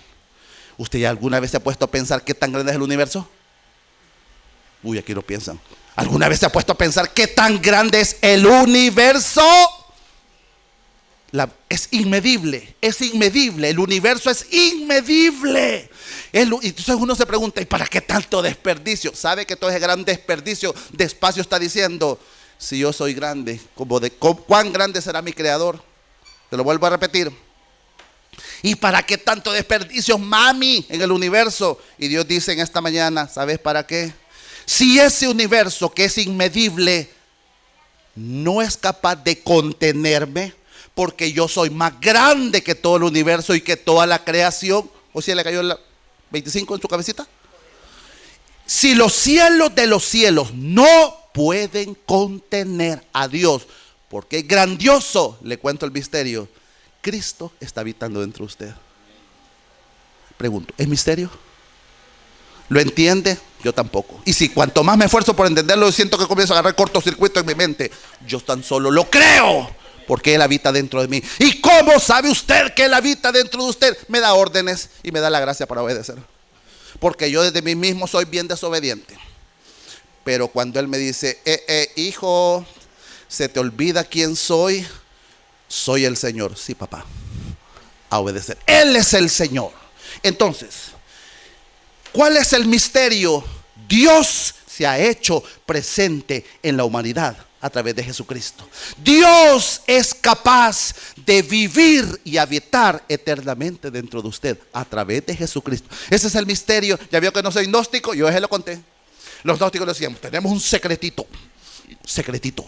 ¿Usted ya alguna vez se ha puesto a pensar qué tan grande es el universo? Uy, aquí lo piensan. ¿Alguna vez se ha puesto a pensar qué tan grande es el universo? Es inmedible, el universo es inmedible. Entonces uno se pregunta, ¿y para qué tanto desperdicio? ¿Sabe que todo ese gran desperdicio de espacio está diciendo, si yo soy grande, ¿cuán grande será mi creador? Te lo vuelvo a repetir. ¿Y para qué tanto desperdicio, mami, en el universo? Y Dios dice en esta mañana, ¿sabes para qué? Si ese universo que es inmedible no es capaz de contenerme, porque yo soy más grande que todo el universo y que toda la creación. ¿O si le cayó el 25 en su cabecita? Si los cielos de los cielos no pueden contener a Dios, porque es grandioso, le cuento el misterio. Cristo está habitando dentro de usted. Pregunto, ¿es misterio? ¿Lo entiende? Yo tampoco. Y si cuanto más me esfuerzo por entenderlo, siento que comienzo a agarrar cortocircuito en mi mente. Yo tan solo lo creo, porque Él habita dentro de mí. ¿Y cómo sabe usted que Él habita dentro de usted? Me da órdenes y me da la gracia para obedecer. Porque yo desde mí mismo soy bien desobediente. Pero cuando Él me dice, hijo, ¿se te olvida quién soy? Soy el Señor. Sí, papá. A obedecer. Él es el Señor. Entonces, ¿cuál es el misterio? Dios se ha hecho presente en la humanidad a través de Jesucristo. Dios es capaz de vivir y habitar eternamente dentro de usted a través de Jesucristo. Ese es el misterio. Ya vio que no soy gnóstico, yo se lo conté. Los gnósticos decían, tenemos un secretito,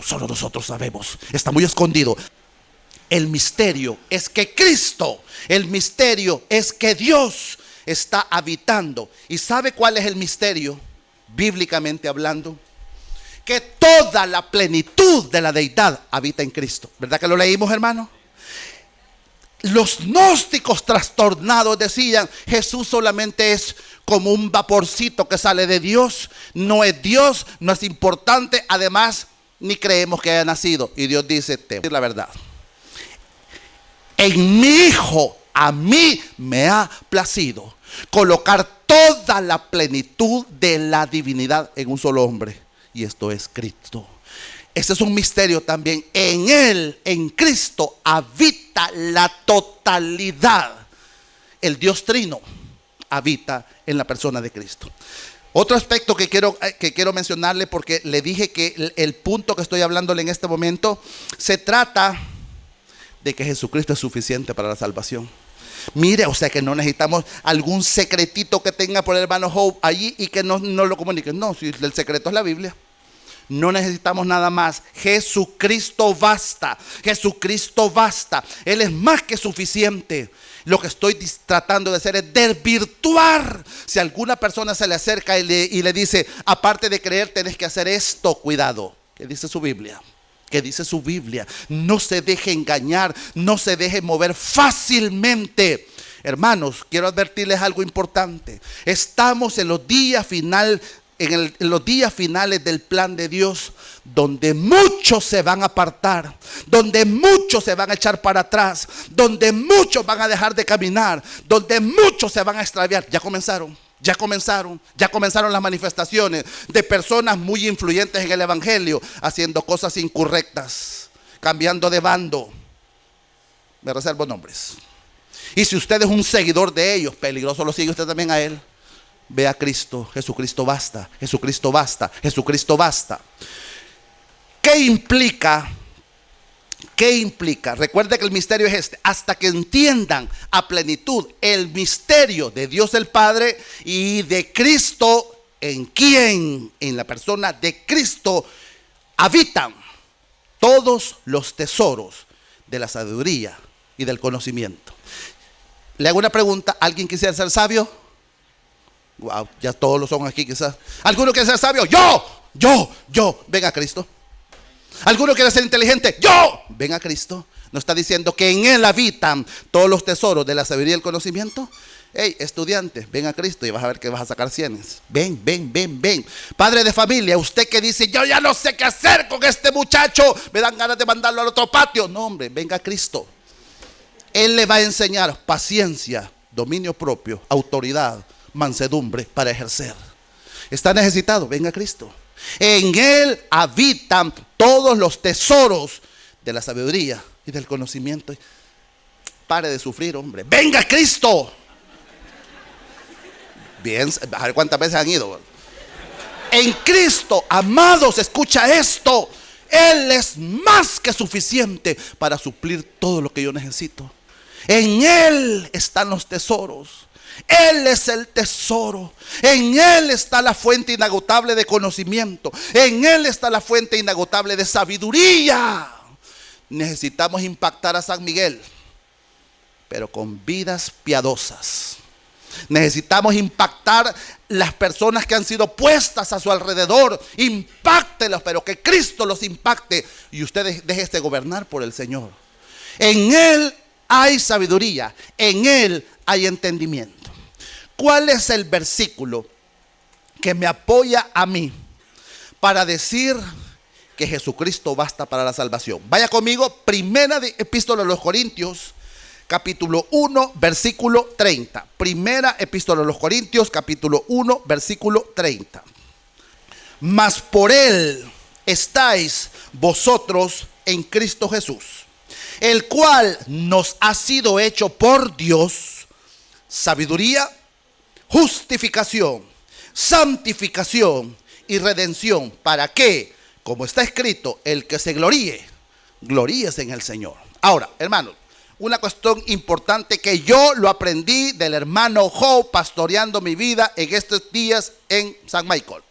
solo nosotros sabemos, está muy escondido. El misterio es que Cristo, el misterio es que Dios está habitando. ¿Y sabe cuál es el misterio? Bíblicamente hablando, que toda la plenitud de la deidad habita en Cristo. ¿Verdad que lo leímos, hermano? Los gnósticos trastornados decían, Jesús solamente es como un vaporcito que sale de Dios. No es Dios, no es importante. Además, ni creemos que haya nacido. Y Dios dice, te voy a decir la verdad. En mi Hijo, a mí me ha placido colocar toda la plenitud de la divinidad en un solo hombre. Y esto es Cristo. Ese es un misterio también. En Él, en Cristo, habita la totalidad. El Dios Trino habita en la persona de Cristo. Otro aspecto que quiero mencionarle, porque le dije que el punto que estoy hablándole en este momento se trata de que Jesucristo es suficiente para la salvación. Mire, o sea que no necesitamos algún secretito que tenga por el hermano Hope allí y que no lo comunique. No, si el secreto es la Biblia. No necesitamos nada más. Jesucristo basta. Jesucristo basta. Él es más que suficiente. Lo que estoy tratando de hacer es desvirtuar. Si alguna persona se le acerca y le dice, aparte de creer, tenés que hacer esto, cuidado. ¿Qué dice su Biblia? ¿Qué dice su Biblia? No se deje engañar, no se deje mover fácilmente. Hermanos, quiero advertirles algo importante. Estamos en los días finales. En los días finales del plan de Dios, donde muchos se van a apartar, donde muchos se van a echar para atrás, donde muchos van a dejar de caminar, donde muchos se van a extraviar. Ya comenzaron las manifestaciones de personas muy influyentes en el evangelio, haciendo cosas incorrectas, cambiando de bando. Me reservo nombres. Y si usted es un seguidor de ellos, peligroso lo sigue usted también a él. Ve a Cristo, Jesucristo basta, Jesucristo basta, Jesucristo basta. ¿Qué implica? Recuerde que el misterio es este. Hasta que entiendan a plenitud el misterio de Dios el Padre y de Cristo, en quien, en la persona de Cristo, habitan todos los tesoros de la sabiduría y del conocimiento. Le hago una pregunta. ¿Alguien quisiera ser sabio? Wow, ya todos lo son aquí quizás. ¿Alguno quiere ser sabio? Yo. Ven a Cristo. ¿Alguno quiere ser inteligente? Yo. Ven a Cristo. ¿No está diciendo que en Él habitan todos los tesoros de la sabiduría y el conocimiento? Hey, estudiante, ven a Cristo y vas a ver que vas a sacar cienes. Ven, ven, ven, ven. Padre de familia, usted que dice, yo ya no sé qué hacer con este muchacho, me dan ganas de mandarlo al otro patio. No, hombre, venga a Cristo. Él le va a enseñar paciencia, dominio propio, autoridad, mansedumbre para ejercer. ¿Está necesitado? Venga a Cristo. En Él habitan todos los tesoros de la sabiduría y del conocimiento. Pare de sufrir, hombre. Venga a Cristo. Bien, a ver cuántas veces han ido. En Cristo, amados, escucha esto. Él es más que suficiente para suplir todo lo que yo necesito. En Él están los tesoros. Él es el tesoro. En Él está la fuente inagotable de conocimiento. En Él está la fuente inagotable de sabiduría. Necesitamos impactar a San Miguel, pero con vidas piadosas. Necesitamos impactar las personas que han sido puestas a su alrededor. Impáctelos, pero que Cristo los impacte y ustedes déjense gobernar por el Señor. En Él hay sabiduría, en Él hay entendimiento. ¿Cuál es el versículo que me apoya a mí para decir que Jesucristo basta para la salvación? Vaya conmigo, primera epístola a los Corintios, capítulo 1, versículo 30. Primera epístola a los Corintios, capítulo 1, versículo 30. Mas por Él estáis vosotros en Cristo Jesús, el cual nos ha sido hecho por Dios sabiduría, justificación, santificación y redención, para que, como está escrito, el que se gloríe, gloríese en el Señor. Ahora, hermanos, una cuestión importante que yo lo aprendí del hermano Joe pastoreando mi vida en estos días en San Michael.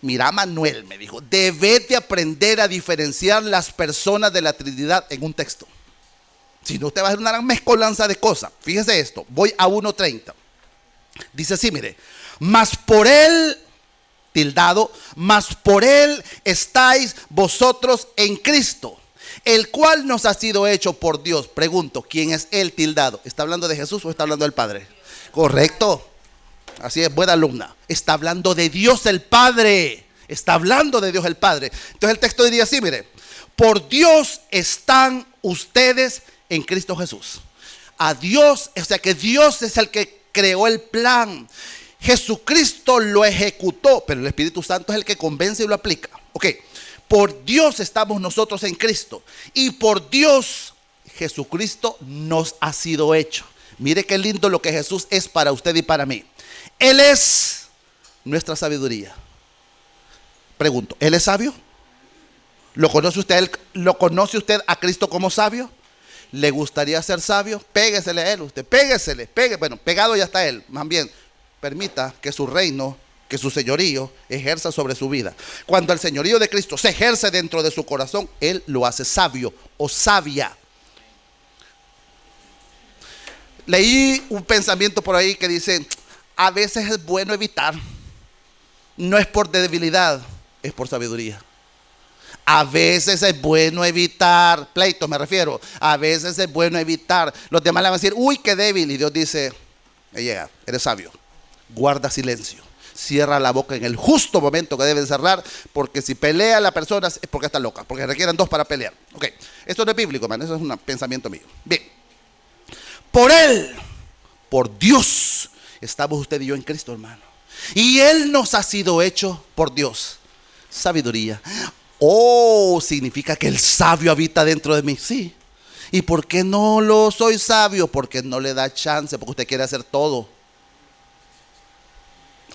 Mira, Manuel, me dijo, debes de aprender a diferenciar las personas de la Trinidad en un texto. Si no, te va a hacer una gran mezcolanza de cosas. Fíjese esto, voy a 1:30. Dice así, mire, mas por Él, tildado, mas por Él estáis vosotros en Cristo, el cual nos ha sido hecho por Dios. Pregunto, ¿quién es el tildado? ¿Está hablando de Jesús o está hablando del Padre? Correcto. Así es, buena alumna. Está hablando de Dios el Padre. Está hablando de Dios el Padre. Entonces el texto diría así, mire, por Dios están ustedes en Cristo Jesús. A Dios, o sea que Dios es el que creó el plan. Jesucristo lo ejecutó, pero el Espíritu Santo es el que convence y lo aplica. Ok. Por Dios estamos nosotros en Cristo. Y por Dios Jesucristo nos ha sido hecho. Mire qué lindo lo que Jesús es para usted y para mí. Él es nuestra sabiduría. Pregunto, ¿Él es sabio? ¿Lo conoce usted a Cristo como sabio? ¿Le gustaría ser sabio? Péguesele a Él usted, péguesele. Bueno, pegado ya está Él. Más bien, permita que su reino, que su señorío ejerza sobre su vida. Cuando el señorío de Cristo se ejerce dentro de su corazón, Él lo hace sabio o sabia. Leí un pensamiento por ahí que dice, a veces es bueno evitar. No es por debilidad, es por sabiduría. A veces es bueno evitar, pleitos me refiero, a veces es bueno evitar. Los demás le van a decir, uy, qué débil. Y Dios dice, llega, eres sabio, guarda silencio. Cierra la boca en el justo momento que deben cerrar, porque si pelea la persona es porque está loca, porque requieren dos para pelear. Ok, esto no es bíblico, hermano, eso es un pensamiento mío. Bien, por Él, por Dios, estamos usted y yo en Cristo, hermano. Y Él nos ha sido hecho por Dios sabiduría. Oh, significa que el sabio habita dentro de mí. Sí. ¿Y por qué no lo soy sabio? Porque no le da chance, porque usted quiere hacer todo.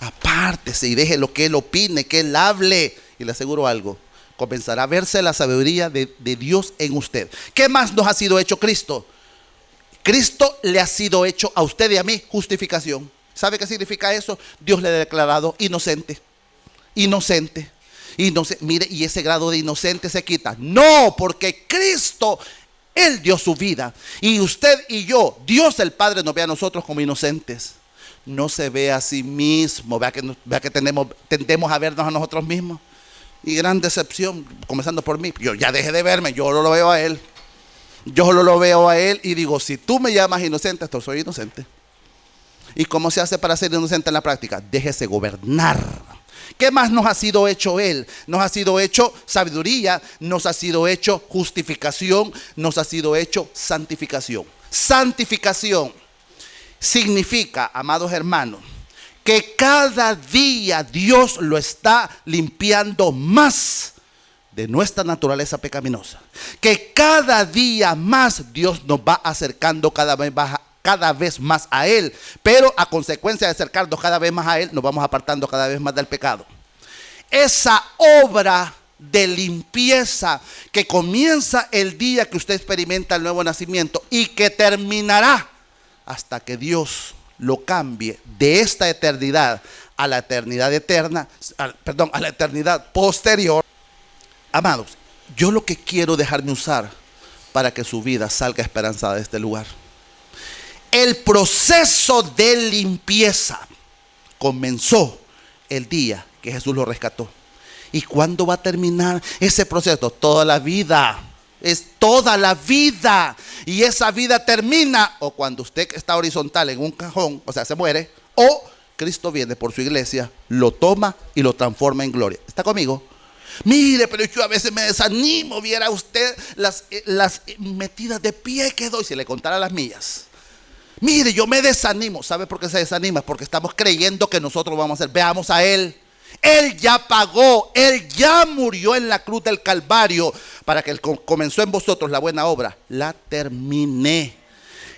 Apártese y deje lo que Él opine, que Él hable. Y le aseguro algo, comenzará a verse la sabiduría de Dios en usted. ¿Qué más nos ha sido hecho Cristo? Cristo le ha sido hecho a usted y a mí justificación. ¿Sabe qué significa eso? Dios le ha declarado inocente. Inocente. Mire, y ese grado de inocente se quita. No, porque Cristo, Él dio su vida. Y usted y yo, Dios el Padre nos ve a nosotros como inocentes. No se ve a sí mismo. Vea que tendemos a vernos a nosotros mismos. Y gran decepción, comenzando por mí. Yo ya dejé de verme, yo no lo veo a Él. Yo solo lo veo a él y digo, si tú me llamas inocente, esto soy inocente. ¿Y cómo se hace para ser inocente en la práctica? Déjese gobernar. ¿Qué más nos ha sido hecho él? Nos ha sido hecho sabiduría, nos ha sido hecho justificación, nos ha sido hecho santificación. Santificación significa, amados hermanos, que cada día Dios lo está limpiando más de nuestra naturaleza pecaminosa. Que cada día más Dios nos va acercando cada vez más a Él. Pero a consecuencia de acercarnos cada vez más a Él, nos vamos apartando cada vez más del pecado. Esa obra de limpieza que comienza el día que usted experimenta el nuevo nacimiento y que terminará hasta que Dios lo cambie de esta eternidad a la eternidad eterna, a la eternidad posterior. Amados, yo lo que quiero dejarme usar para que su vida salga esperanzada de este lugar. El proceso de limpieza comenzó el día que Jesús lo rescató. ¿Y cuándo va a terminar ese proceso? Toda la vida. Es toda la vida. Y esa vida termina o cuando usted está horizontal en un cajón, o sea, se muere, o Cristo viene por su iglesia, lo toma y lo transforma en gloria. ¿Está conmigo? Mire, pero yo a veces me desanimo. Viera usted las metidas de pie que doy si le contara las mías. Mire, yo me desanimo. ¿Sabe por qué se desanima? Porque estamos creyendo que nosotros vamos a hacer. Veamos a Él. Él ya pagó, Él ya murió en la cruz del Calvario para que Él comenzó en vosotros la buena obra, la terminé.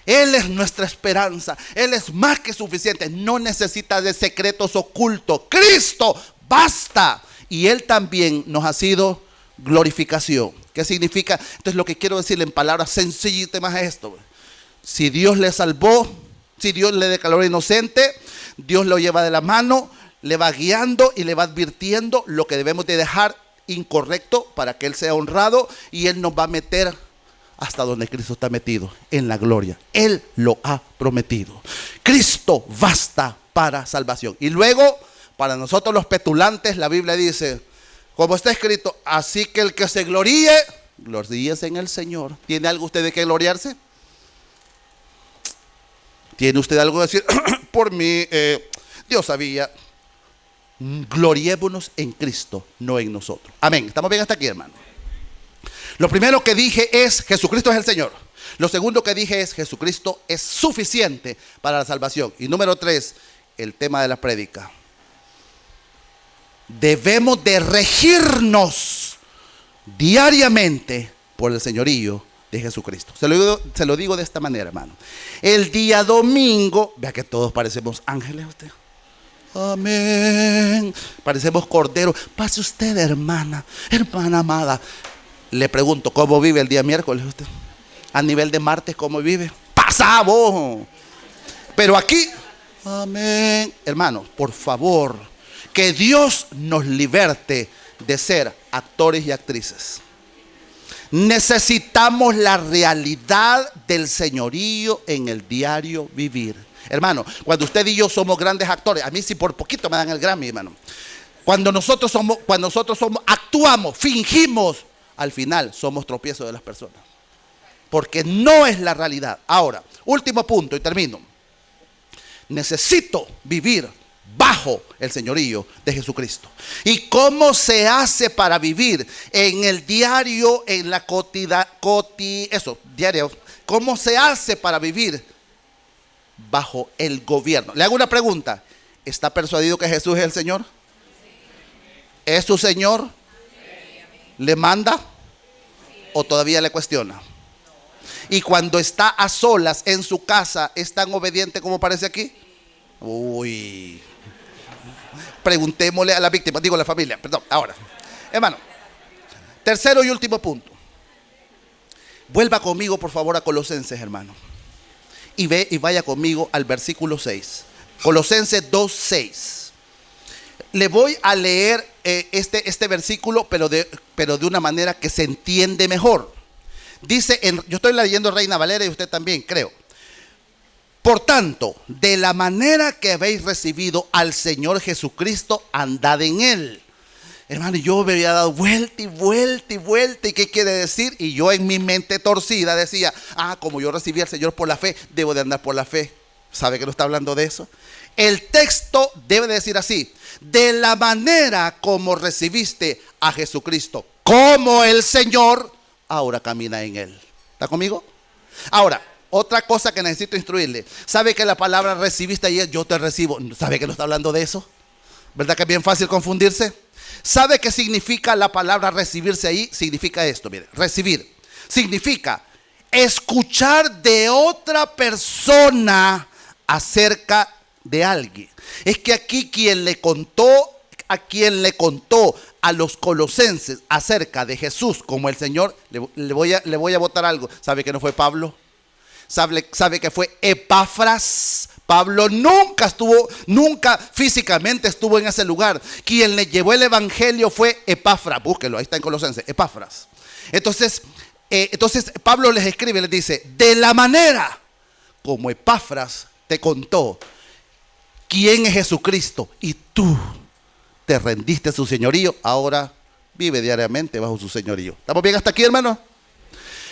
Él es nuestra esperanza, Él es más que suficiente, no necesita de secretos ocultos. Cristo basta. Y Él también nos ha sido glorificación. ¿Qué significa? Entonces lo que quiero decirle en palabras sencillitas es esto. Si Dios le salvó, si Dios le declaró inocente, Dios lo lleva de la mano, le va guiando y le va advirtiendo lo que debemos de dejar incorrecto para que Él sea honrado, y Él nos va a meter hasta donde Cristo está metido, en la gloria. Él lo ha prometido. Cristo basta para salvación. Y luego, para nosotros los petulantes, la Biblia dice, como está escrito, así que el que se gloríe, gloríese en el Señor. ¿Tiene algo usted de qué gloriarse? ¿Tiene usted algo que decir? Por mí, Dios sabía. Gloriémonos en Cristo, no en nosotros. Amén. ¿Estamos bien hasta aquí, hermano? Lo primero que dije es, Jesucristo es el Señor. Lo segundo que dije es, Jesucristo es suficiente para la salvación. Y número 3, el tema de la prédica. Debemos de regirnos diariamente por el señorío de Jesucristo. Se lo digo de esta manera, hermano. El día domingo, vea que todos parecemos ángeles usted. Amén. Parecemos corderos. Pase usted, hermana amada. Le pregunto, ¿cómo vive el día miércoles usted? A nivel de martes, ¿cómo vive? Pasa vos. Pero aquí, amén. Hermanos, por favor, que Dios nos liberte de ser actores y actrices. Necesitamos la realidad del señorío en el diario vivir. Hermano, cuando usted y yo somos grandes actores, a mí sí por poquito me dan el Grammy, hermano. Cuando nosotros actuamos, fingimos, al final somos tropiezos de las personas. Porque no es la realidad. Ahora, último punto y termino. Necesito vivir bajo el señorío de Jesucristo. ¿Y cómo se hace para vivir en el diario, en la diario? ¿Cómo se hace para vivir bajo el gobierno? Le hago una pregunta. ¿Está persuadido que Jesús es el Señor? ¿Es su Señor? ¿Le manda? ¿O todavía le cuestiona? Y cuando está a solas en su casa, ¿es tan obediente como parece aquí? Uy. Preguntémosle a la víctima, digo a la familia, perdón. Ahora, hermano, tercero y último punto. Vuelva conmigo, por favor, a Colosenses, hermano. Y vaya conmigo al versículo 6. Colosenses 2:6. Le voy a leer este versículo, pero de una manera que se entiende mejor. Dice, yo estoy leyendo Reina Valera y usted también, creo. Por tanto, de la manera que habéis recibido al Señor Jesucristo, andad en Él, Hermano, yo me había dado vuelta y vuelta y vuelta. ¿Y qué quiere decir? Y yo en mi mente torcida decía, como yo recibí al Señor por la fe, debo de andar por la fe. ¿Sabe que no está hablando de eso? El texto debe decir así: de la manera como recibiste a Jesucristo como el Señor, ahora camina en Él. ¿Está conmigo? Ahora, otra cosa que necesito instruirle. ¿Sabe que la palabra recibiste ayer? Yo te recibo. ¿Sabe que no está hablando de eso? ¿Verdad que es bien fácil confundirse? ¿Sabe qué significa la palabra recibirse ahí? Significa esto, mire, recibir. Significa escuchar de otra persona acerca de alguien. Es que aquí a quien le contó a los colosenses acerca de Jesús como el Señor, le voy a botar algo. ¿Sabe que no fue Pablo? ¿Sabe que fue Epafras? Pablo nunca físicamente estuvo en ese lugar. Quien le llevó el evangelio fue Epafras. Búsquelo, ahí está en Colosenses, Epafras. Entonces Pablo les escribe, les dice: de la manera como Epafras te contó quién es Jesucristo y tú te rendiste a su señorío, ahora vive diariamente bajo su señorío. ¿Estamos bien hasta aquí, hermano?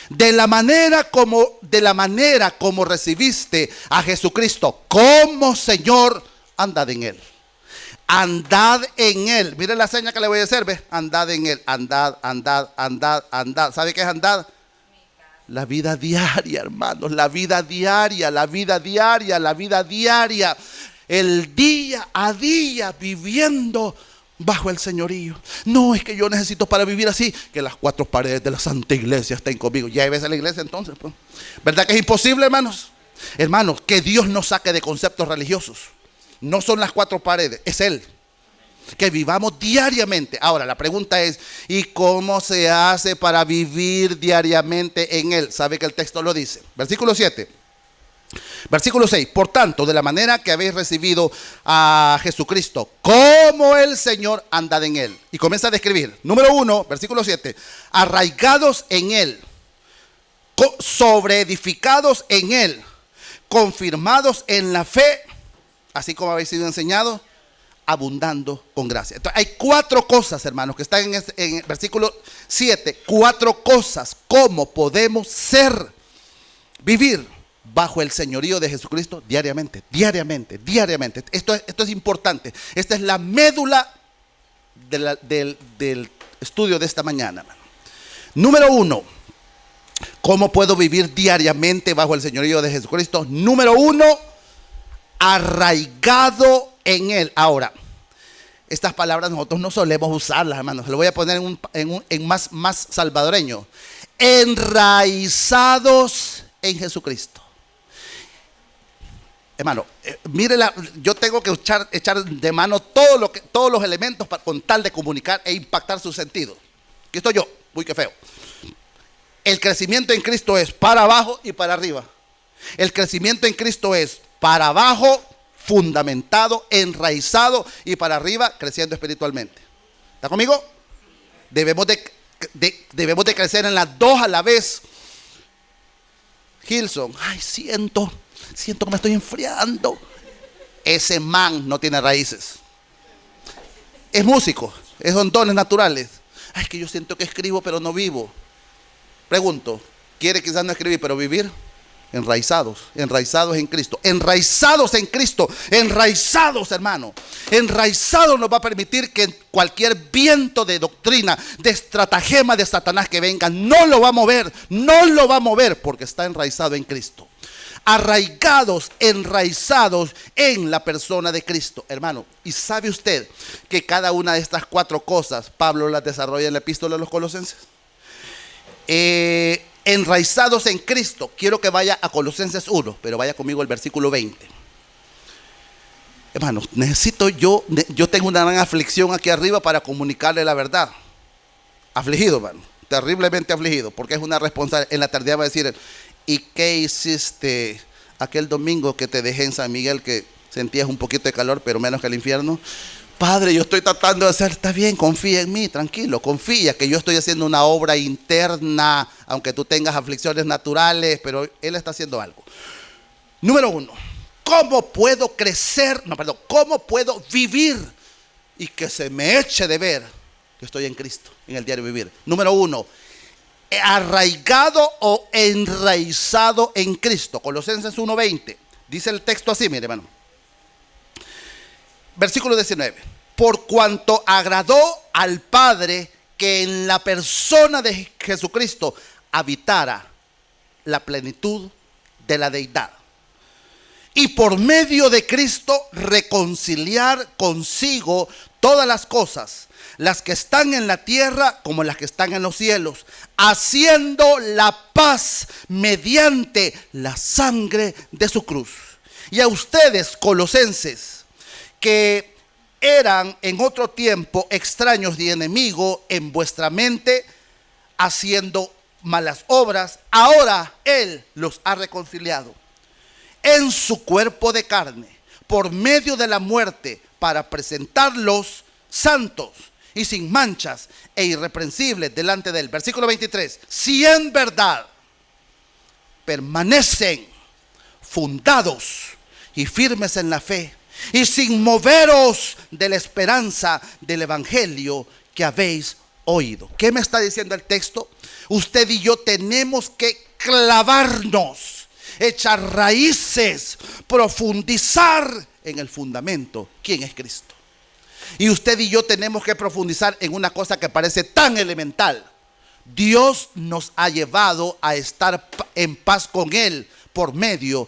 De la manera como recibiste a Jesucristo como Señor, andad en Él. Andad en Él. Mire la seña que le voy a hacer, ¿ve? Andad en Él. Andad. ¿Sabe qué es andad? La vida diaria, hermanos. La vida diaria. El día a día viviendo bajo el señorío. No es que yo necesito para vivir así que las cuatro paredes de la Santa Iglesia estén conmigo. Ya ves a la iglesia entonces, pues. ¿Verdad que es imposible, hermanos? Hermanos, que Dios nos saque de conceptos religiosos. No son las cuatro paredes, es Él. Que vivamos diariamente. Ahora la pregunta es: ¿y cómo se hace para vivir diariamente en Él? ¿Sabe que el texto lo dice? Versículo 7. Versículo 6. Por tanto, de la manera que habéis recibido a Jesucristo como el Señor, andad en Él. Y comienza a describir. Número 1, versículo 7. Arraigados en Él, sobreedificados en Él, confirmados en la fe, así como habéis sido enseñados, abundando con gracia. Entonces, hay cuatro cosas, hermanos, que están en el versículo 7. Cuatro cosas. ¿Cómo podemos vivir bajo el señorío de Jesucristo diariamente? Esto es importante. Esta es la médula del estudio de esta mañana, hermano. Número 1, ¿cómo puedo vivir diariamente bajo el señorío de Jesucristo? Número 1, arraigado en Él. Ahora, estas palabras nosotros no solemos usarlas, hermanos. Se lo voy a poner en más salvadoreño. Enraizados en Jesucristo. Hermano, yo tengo que echar de mano todos los elementos con tal de comunicar e impactar su sentido. Aquí estoy yo. Uy, qué feo. El crecimiento en Cristo es para abajo y para arriba. El crecimiento en Cristo es para abajo, fundamentado, enraizado, y para arriba, creciendo espiritualmente. ¿Está conmigo? Debemos de crecer en las dos a la vez. Gilson, siento que me estoy enfriando. Ese man no tiene raíces. Es músico, son dones naturales. Es que yo siento que escribo pero no vivo. Pregunto, ¿quiere quizás no escribir pero vivir? Enraizados en Cristo, enraizados, hermano. Enraizados nos va a permitir que cualquier viento de doctrina, de estratagema de Satanás que venga, no lo va a mover, porque está enraizado en Cristo. Arraigados, enraizados en la persona de Cristo, hermano. Y sabe usted que cada una de estas cuatro cosas Pablo las desarrolla en la epístola a los Colosenses. Enraizados en Cristo. Quiero que vaya a Colosenses 1, pero vaya conmigo al versículo 20. Hermano, yo tengo una gran aflicción aquí arriba para comunicarle la verdad. Afligido, hermano, terriblemente afligido, porque es una responsabilidad. En la eternidad va a decir: ¿y qué hiciste aquel domingo que te dejé en San Miguel, que sentías un poquito de calor, pero menos que el infierno? Padre, yo estoy tratando de hacer, está bien, confía en mí, tranquilo, confía que yo estoy haciendo una obra interna, aunque tú tengas aflicciones naturales, pero Él está haciendo algo. Número 1, ¿cómo puedo ¿cómo puedo vivir y que se me eche de ver que estoy en Cristo, en el diario vivir. Número 1, arraigado o enraizado en Cristo. Colosenses 1:20. Dice el texto así, mire hermano. Versículo 19. Por cuanto agradó al Padre que en la persona de Jesucristo habitara la plenitud de la deidad. Y por medio de Cristo reconciliar consigo todas las cosas, las que están en la tierra como las que están en los cielos, haciendo la paz mediante la sangre de su cruz. Y a ustedes, colosenses, que eran en otro tiempo extraños y enemigos en vuestra mente, haciendo malas obras, ahora Él los ha reconciliado en su cuerpo de carne, por medio de la muerte, para presentarlos santos y sin manchas e irreprensibles delante de Él. Versículo 23. Si en verdad permanecen fundados y firmes en la fe, y sin moveros de la esperanza del evangelio que habéis oído. ¿Qué me está diciendo el texto? Usted y yo tenemos que clavarnos, echar raíces, profundizar en el fundamento. ¿Quién es Cristo? Y usted y yo tenemos que profundizar en una cosa que parece tan elemental. Dios nos ha llevado a estar en paz con Él por medio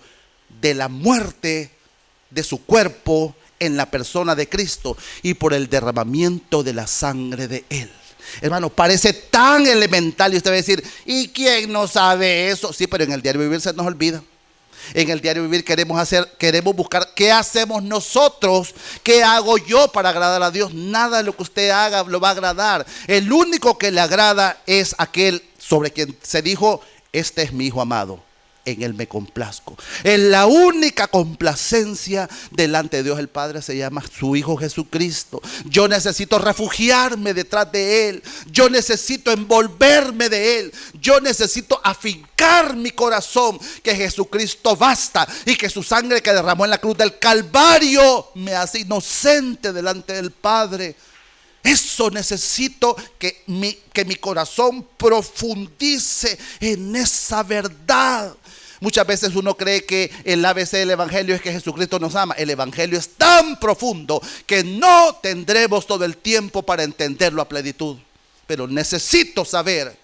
de la muerte de su cuerpo en la persona de Cristo y por el derramamiento de la sangre de Él. Hermano, parece tan elemental y usted va a decir, ¿y quién no sabe eso? Sí, pero en el diario vivir se nos olvida. En el diario vivir queremos buscar qué hacemos nosotros, qué hago yo para agradar a Dios. Nada de lo que usted haga lo va a agradar. El único que le agrada es aquel sobre quien se dijo, este es mi hijo amado, en Él me complazco. En la única complacencia delante de Dios el Padre se llama su Hijo Jesucristo. Yo necesito refugiarme detrás de Él. Yo necesito envolverme de Él. Yo necesito afincar mi corazón que Jesucristo basta y que su sangre que derramó en la cruz del Calvario me hace inocente delante del Padre. Eso necesito, que mi corazón profundice en esa verdad. Muchas veces uno cree que el ABC del Evangelio es que Jesucristo nos ama. El Evangelio es tan profundo que no tendremos todo el tiempo para entenderlo a plenitud. Pero necesito saber,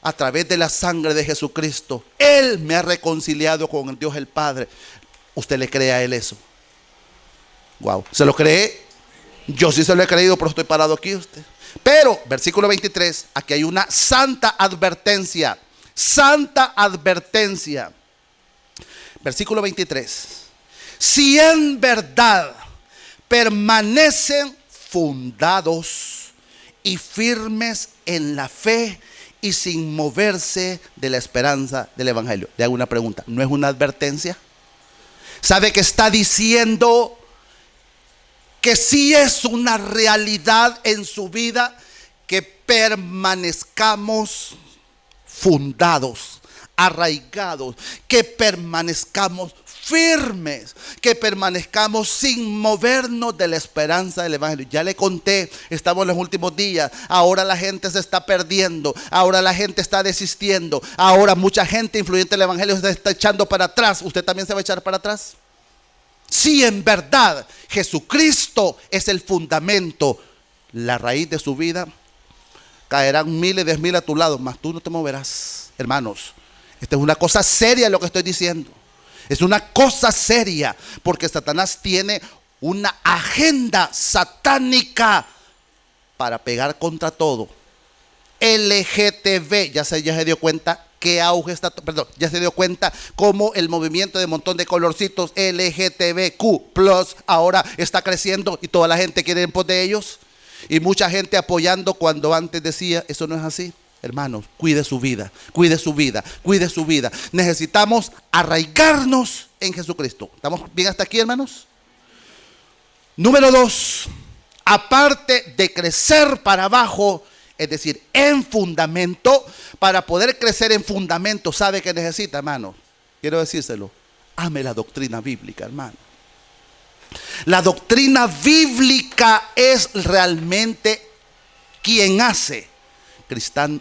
a través de la sangre de Jesucristo, Él me ha reconciliado con el Dios el Padre. ¿Usted le cree a Él eso? Wow. ¿Se lo cree? Yo sí se lo he creído, pero estoy parado aquí usted. Pero, versículo 23, aquí hay una santa advertencia. Santa advertencia. Versículo 23. Si en verdad permanecen fundados y firmes en la fe y sin moverse de la esperanza del evangelio. Le hago una pregunta, ¿no es una advertencia? ¿Sabe que está diciendo que sí es una realidad en su vida que permanezcamos fundados, arraigados, que permanezcamos firmes, que permanezcamos sin movernos de la esperanza del evangelio? Ya le conté, estamos en los últimos días. Ahora la gente se está perdiendo, ahora la gente está desistiendo, ahora mucha gente influyente del evangelio se está echando para atrás. ¿Usted también se va a echar para atrás? Si en verdad Jesucristo es el fundamento, la raíz de su vida, caerán miles y 10,000 a tu lado, mas tú no te moverás. Hermanos, esta es una cosa seria lo que estoy diciendo. Es una cosa seria, porque Satanás tiene una agenda satánica para pegar contra todo. LGTB, ya se dio cuenta qué auge está, ya se dio cuenta cómo el movimiento de montón de colorcitos LGTBQ+ ahora está creciendo y toda la gente quiere en pos de ellos. Y mucha gente apoyando cuando antes decía, eso no es así. Hermanos, cuide su vida, cuide su vida, cuide su vida. Necesitamos arraigarnos en Jesucristo. ¿Estamos bien hasta aquí, hermanos? Número 2, aparte de crecer para abajo, es decir, en fundamento, para poder crecer en fundamento, ¿sabe qué necesita, hermano? Quiero decírselo, ame la doctrina bíblica, hermano. La doctrina bíblica es realmente quien hace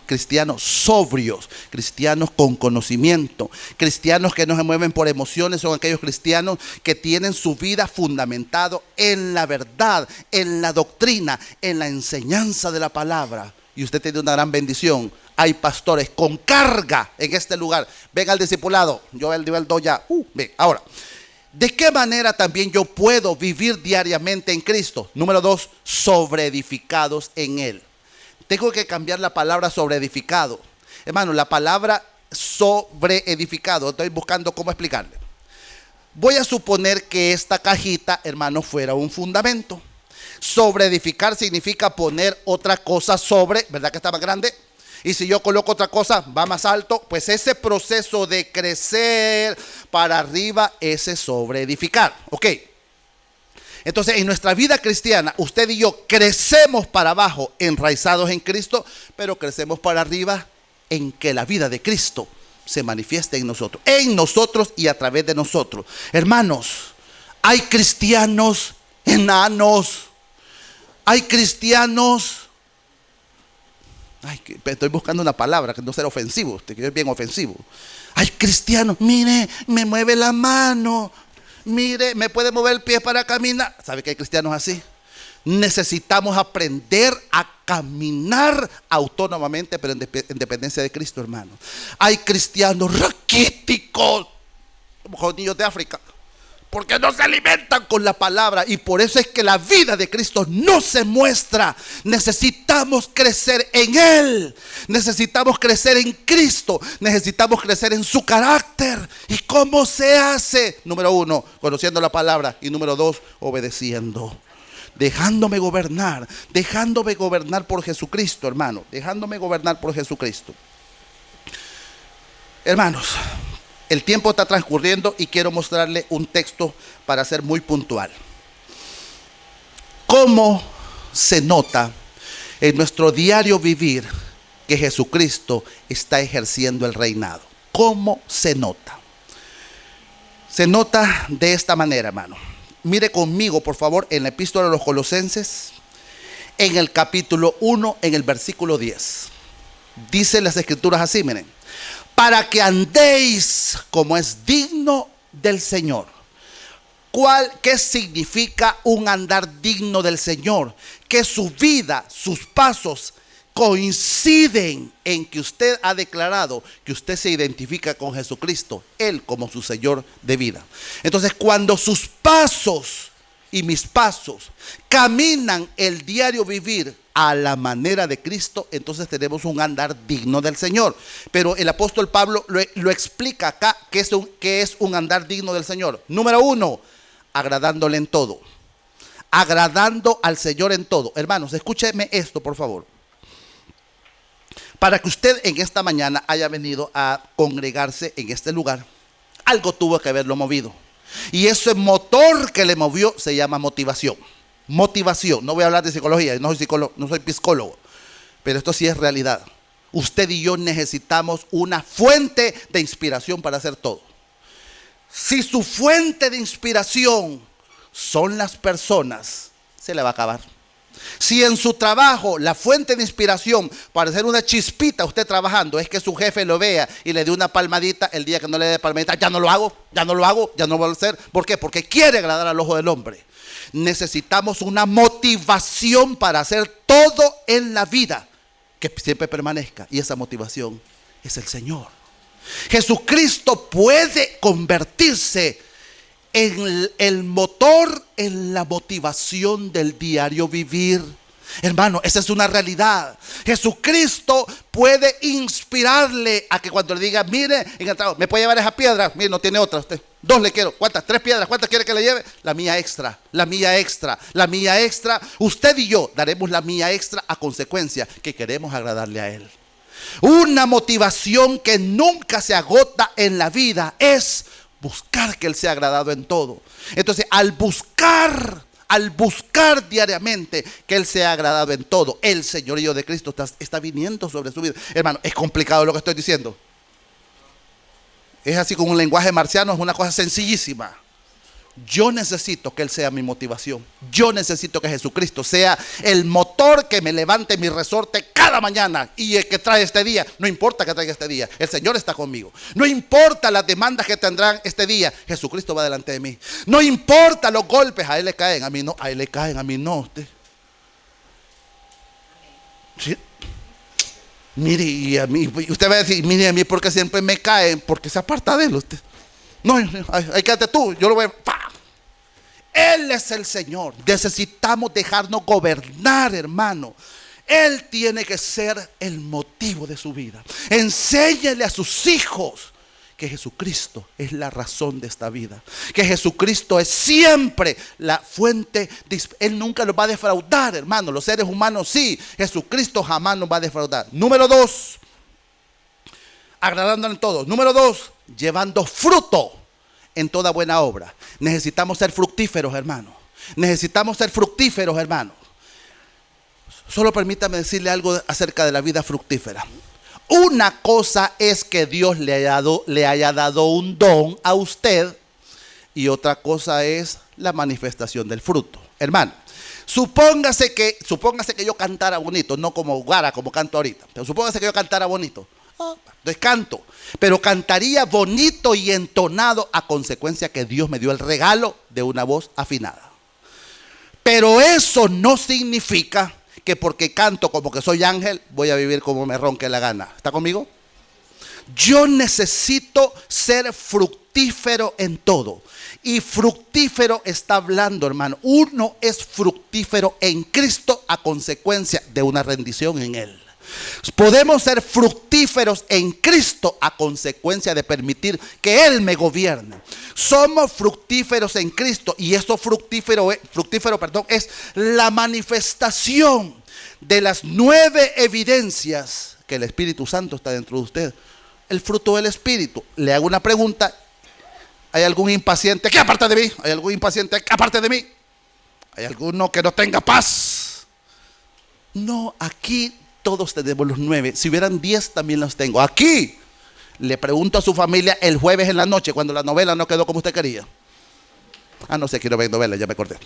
cristianos sobrios, cristianos con conocimiento, cristianos que no se mueven por emociones. Son aquellos cristianos que tienen su vida fundamentado en la verdad, en la doctrina, en la enseñanza de la palabra. Y usted tiene una gran bendición. Hay pastores con carga en este lugar. Ven al discipulado. Yo el nivel 2 ya. Ven, ahora, ¿de qué manera también yo puedo vivir diariamente en Cristo? Número 2, sobreedificados en Él. Tengo que cambiar la palabra sobreedificado. Hermano, la palabra sobreedificado, estoy buscando cómo explicarle. Voy a suponer que esta cajita, hermano, fuera un fundamento. Sobreedificar significa poner otra cosa sobre, ¿verdad que está más grande? Y si yo coloco otra cosa, va más alto. Pues ese proceso de crecer para arriba, ese sobreedificar. Ok. Entonces, en nuestra vida cristiana, usted y yo crecemos para abajo, enraizados en Cristo, pero crecemos para arriba en que la vida de Cristo se manifieste en nosotros y a través de nosotros. Hermanos, hay cristianos enanos, hay cristianos, estoy buscando una palabra que no sea ofensivo, que es bien ofensivo. Hay cristianos, mire, me mueve la mano. Mire, me puede mover el pie para caminar. ¿Sabe que hay cristianos así? Necesitamos aprender a caminar autónomamente, pero en dependencia de Cristo, hermano. Hay cristianos raquíticos, como los niños de África, porque no se alimentan con la palabra. Y por eso es que la vida de Cristo no se muestra. Necesitamos crecer en Él. Necesitamos crecer en Cristo. Necesitamos crecer en su carácter. ¿Y cómo se hace? Número 1, conociendo la palabra. Y número 2, obedeciendo. Dejándome gobernar por Jesucristo, hermano. Dejándome gobernar por Jesucristo. Hermanos, el tiempo está transcurriendo y quiero mostrarle un texto para ser muy puntual. ¿Cómo se nota en nuestro diario vivir que Jesucristo está ejerciendo el reinado? ¿Cómo se nota? Se nota de esta manera, hermano. Mire conmigo, por favor, en la epístola a los Colosenses, en el capítulo 1, en el versículo 10. Dice las escrituras así, miren. Para que andéis como es digno del Señor. ¿Qué significa un andar digno del Señor? Que su vida, sus pasos coinciden en que usted ha declarado que usted se identifica con Jesucristo, Él como su Señor de vida. Entonces, cuando sus pasos y mis pasos caminan el diario vivir a la manera de Cristo, entonces tenemos un andar digno del Señor. Pero el apóstol Pablo lo explica acá, que es un andar digno del Señor. Número 1, agradándole en todo. Agradando al Señor en todo. Hermanos, escúcheme esto, por favor. Para que usted en esta mañana haya venido a congregarse en este lugar, algo tuvo que haberlo movido. Y ese motor que le movió se llama motivación. Motivación. No voy a hablar de psicología, no soy psicólogo, pero esto sí es realidad. Usted y yo necesitamos una fuente de inspiración para hacer todo. Si su fuente de inspiración son las personas, se le va a acabar. Si en su trabajo la fuente de inspiración para hacer una chispita usted trabajando es que su jefe lo vea y le dé una palmadita, el día que no le dé palmadita, ya no lo hago, ya no lo voy a hacer. ¿Por qué? Porque quiere agradar al ojo del hombre. Necesitamos una motivación para hacer todo en la vida que siempre permanezca, y esa motivación es el Señor. Jesucristo puede convertirse en el motor, en la motivación del diario vivir. Hermano, esa es una realidad. Jesucristo puede inspirarle a que cuando le diga, mire, en el trabajo, ¿me puede llevar esa piedra? Mire, no tiene otra usted. 2 le quiero. ¿Cuántas? 3 piedras. ¿Cuántas quiere que le lleve? La mía extra, la mía extra, la mía extra. Usted y yo daremos la mía extra a consecuencia que queremos agradarle a Él. Una motivación que nunca se agota en la vida es buscar que Él sea agradado en todo. Entonces, al buscar diariamente que Él sea agradado en todo, el señorío de Cristo está viniendo sobre su vida. Hermano, es complicado lo que estoy diciendo. Es así como un lenguaje marciano, es una cosa sencillísima. Yo necesito que Él sea mi motivación. Yo necesito que Jesucristo sea el motor motor que me levante mi resorte cada mañana y el que trae este día. No importa que traiga este día, el Señor está conmigo. No importa las demandas que tendrán este día, Jesucristo va delante de mí. No importa los golpes, a Él le caen, a mí no, a Él le caen, a mí no. Usted. ¿Sí? Mire, y a mí, usted va a decir, mire, a mí porque siempre me caen, porque se aparta de Él usted. No, ahí quédate tú, yo lo voy a... ¡Pah! Él es el Señor. Necesitamos dejarnos gobernar, hermano. Él tiene que ser el motivo de su vida. Enséñele a sus hijos que Jesucristo es la razón de esta vida, que Jesucristo es siempre la fuente Él nunca los va a defraudar, hermano. Los seres humanos sí, Jesucristo jamás nos va a defraudar. Número 2, agradándole en todo. Número 2, llevando fruto en toda buena obra. Necesitamos ser fructíferos, hermano. Necesitamos ser fructíferos, hermano. Solo permítame decirle algo acerca de la vida fructífera. Una cosa es que Dios le haya dado un don a usted, y otra cosa es la manifestación del fruto. Hermano, supóngase que yo cantara bonito, no como Guara, como canto ahorita, pero supóngase que yo cantara bonito. Entonces canto, pero cantaría bonito y entonado a consecuencia que Dios me dio el regalo de una voz afinada. Pero eso no significa que porque canto como que soy ángel, voy a vivir como me ronque la gana. ¿Está conmigo? Yo necesito ser fructífero en todo. Y fructífero está hablando, hermano. Uno es fructífero en Cristo a consecuencia de una rendición en Él. Podemos ser fructíferos en Cristo a consecuencia de permitir que Él me gobierne. Somos fructíferos en Cristo, y eso fructífero es la manifestación de las 9 evidencias que el Espíritu Santo está dentro de usted. El fruto del Espíritu. Le hago una pregunta. ¿Hay algún impaciente aquí aparte de mí? ¿Hay algún impaciente aquí aparte de mí? ¿Hay alguno que no tenga paz? No, aquí todos tenemos los 9. Si hubieran 10 también los tengo. Aquí le pregunto a su familia el jueves en la noche, cuando la novela no quedó como usted quería. No sé, quiero ver novela, ya me acordé.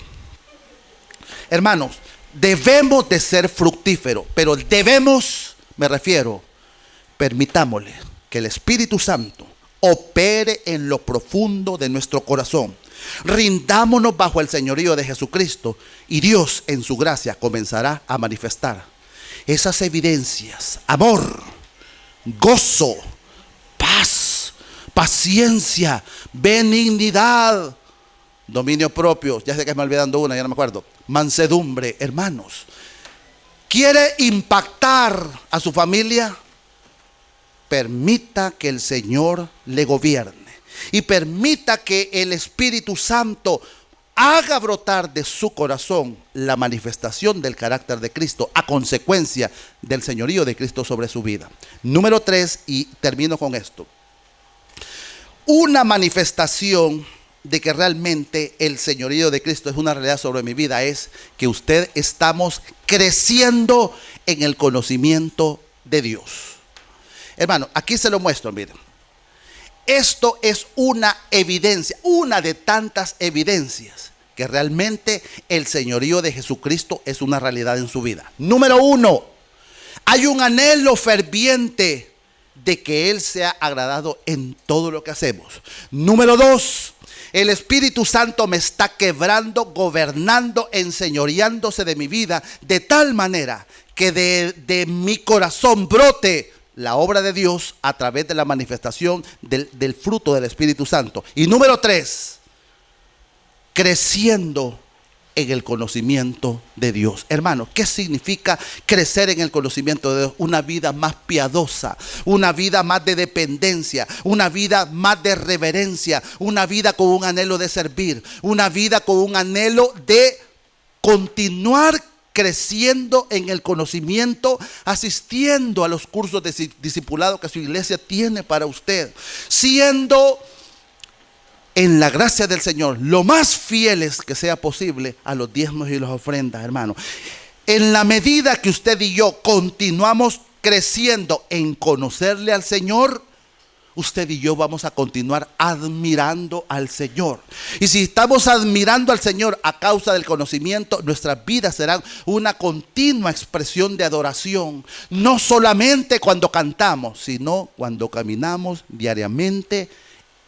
Hermanos, debemos de ser fructíferos, pero debemos, me refiero, permitámosle que el Espíritu Santo opere en lo profundo de nuestro corazón. Rindámonos bajo el señorío de Jesucristo, y Dios en su gracia comenzará a manifestar esas evidencias: amor, gozo, paz, paciencia, benignidad, dominio propio. Ya sé que me olvidando una, ya no me acuerdo. Mansedumbre, hermanos. ¿Quiere impactar a su familia? Permita que el Señor le gobierne y permita que el Espíritu Santo haga brotar de su corazón la manifestación del carácter de Cristo a consecuencia del señorío de Cristo sobre su vida. Número 3, y termino con esto. Una manifestación de que realmente el señorío de Cristo es una realidad sobre mi vida es que usted estamos creciendo en el conocimiento de Dios. Hermano, aquí se lo muestro, miren. Esto es una evidencia, una de tantas evidencias que realmente el señorío de Jesucristo es una realidad en su vida. Número 1, hay un anhelo ferviente de que Él sea agradado en todo lo que hacemos. Número 2, el Espíritu Santo me está quebrando, gobernando, enseñoreándose de mi vida de tal manera que de mi corazón brote la obra de Dios a través de la manifestación del fruto del Espíritu Santo. Y número 3, creciendo en el conocimiento de Dios. Hermano, ¿qué significa crecer en el conocimiento de Dios? Una vida más piadosa, una vida más de dependencia, una vida más de reverencia, una vida con un anhelo de servir, una vida con un anhelo de continuar creciendo en el conocimiento, asistiendo a los cursos de discipulado que su iglesia tiene para usted, siendo en la gracia del Señor lo más fieles que sea posible a los diezmos y las ofrendas, hermano. En la medida que usted y yo continuamos creciendo en conocerle al Señor, usted y yo vamos a continuar admirando al Señor. Y si estamos admirando al Señor a causa del conocimiento, nuestras vidas serán una continua expresión de adoración. No solamente cuando cantamos, sino cuando caminamos diariamente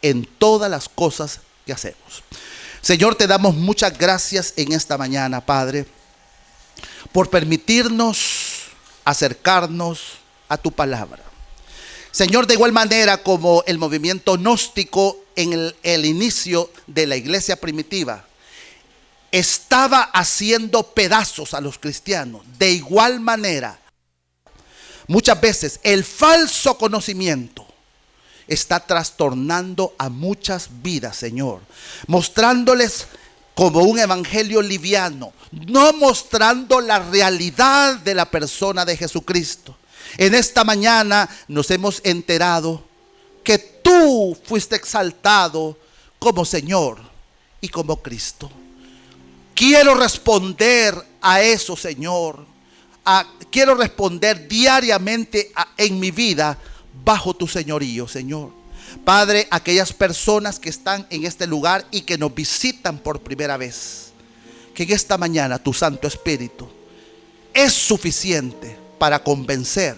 en todas las cosas que hacemos. Señor, te damos muchas gracias en esta mañana, Padre, por permitirnos acercarnos a tu palabra. Señor, de igual manera como el movimiento gnóstico en el inicio de la iglesia primitiva estaba haciendo pedazos a los cristianos, de igual manera, muchas veces el falso conocimiento está trastornando a muchas vidas, Señor, mostrándoles como un evangelio liviano, no mostrando la realidad de la persona de Jesucristo. En esta mañana nos hemos enterado que tú fuiste exaltado como Señor y como Cristo. Quiero responder a eso, Señor. Quiero responder diariamente en mi vida bajo tu señorío, Señor. Padre, aquellas personas que están en este lugar y que nos visitan por primera vez, que en esta mañana tu Santo Espíritu es suficiente para convencer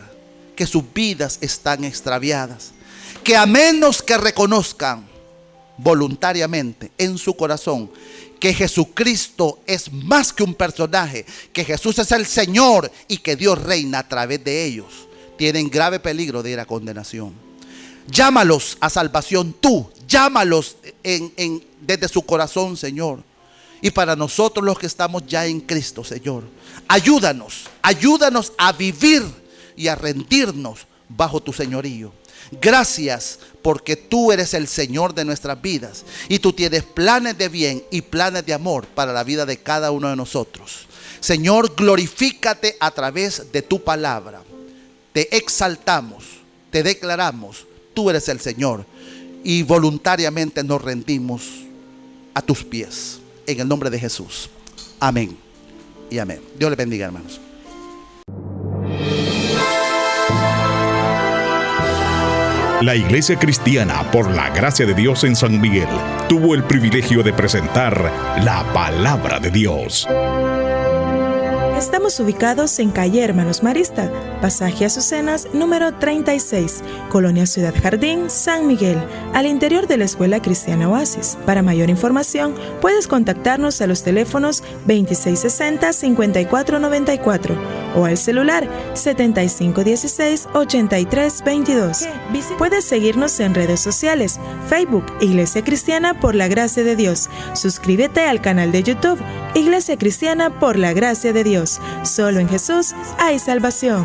que sus vidas están extraviadas, que a menos que reconozcan voluntariamente en su corazón que Jesucristo es más que un personaje, que Jesús es el Señor y que Dios reina a través de ellos, tienen grave peligro de ir a condenación. Llámalos a salvación tú, llámalos desde su corazón, Señor. Y para nosotros los que estamos ya en Cristo, Señor, ayúdanos a vivir y a rendirnos bajo tu señorío. Gracias porque tú eres el Señor de nuestras vidas y tú tienes planes de bien y planes de amor para la vida de cada uno de nosotros. Señor, glorifícate a través de tu palabra. Te exaltamos, te declaramos, tú eres el Señor y voluntariamente nos rendimos a tus pies. En el nombre de Jesús. Amén y amén. Dios les bendiga, hermanos. La Iglesia Cristiana por la Gracia de Dios en San Miguel tuvo el privilegio de presentar la Palabra de Dios. Estamos ubicados en calle Hermanos Marista, pasaje Azucenas, número 36, Colonia Ciudad Jardín, San Miguel, al interior de la Escuela Cristiana Oasis. Para mayor información, puedes contactarnos a los teléfonos 2660-5494 o al celular 7516-8322. Puedes seguirnos en redes sociales, Facebook, Iglesia Cristiana por la Gracia de Dios. Suscríbete al canal de YouTube, Iglesia Cristiana por la Gracia de Dios. Solo en Jesús hay salvación.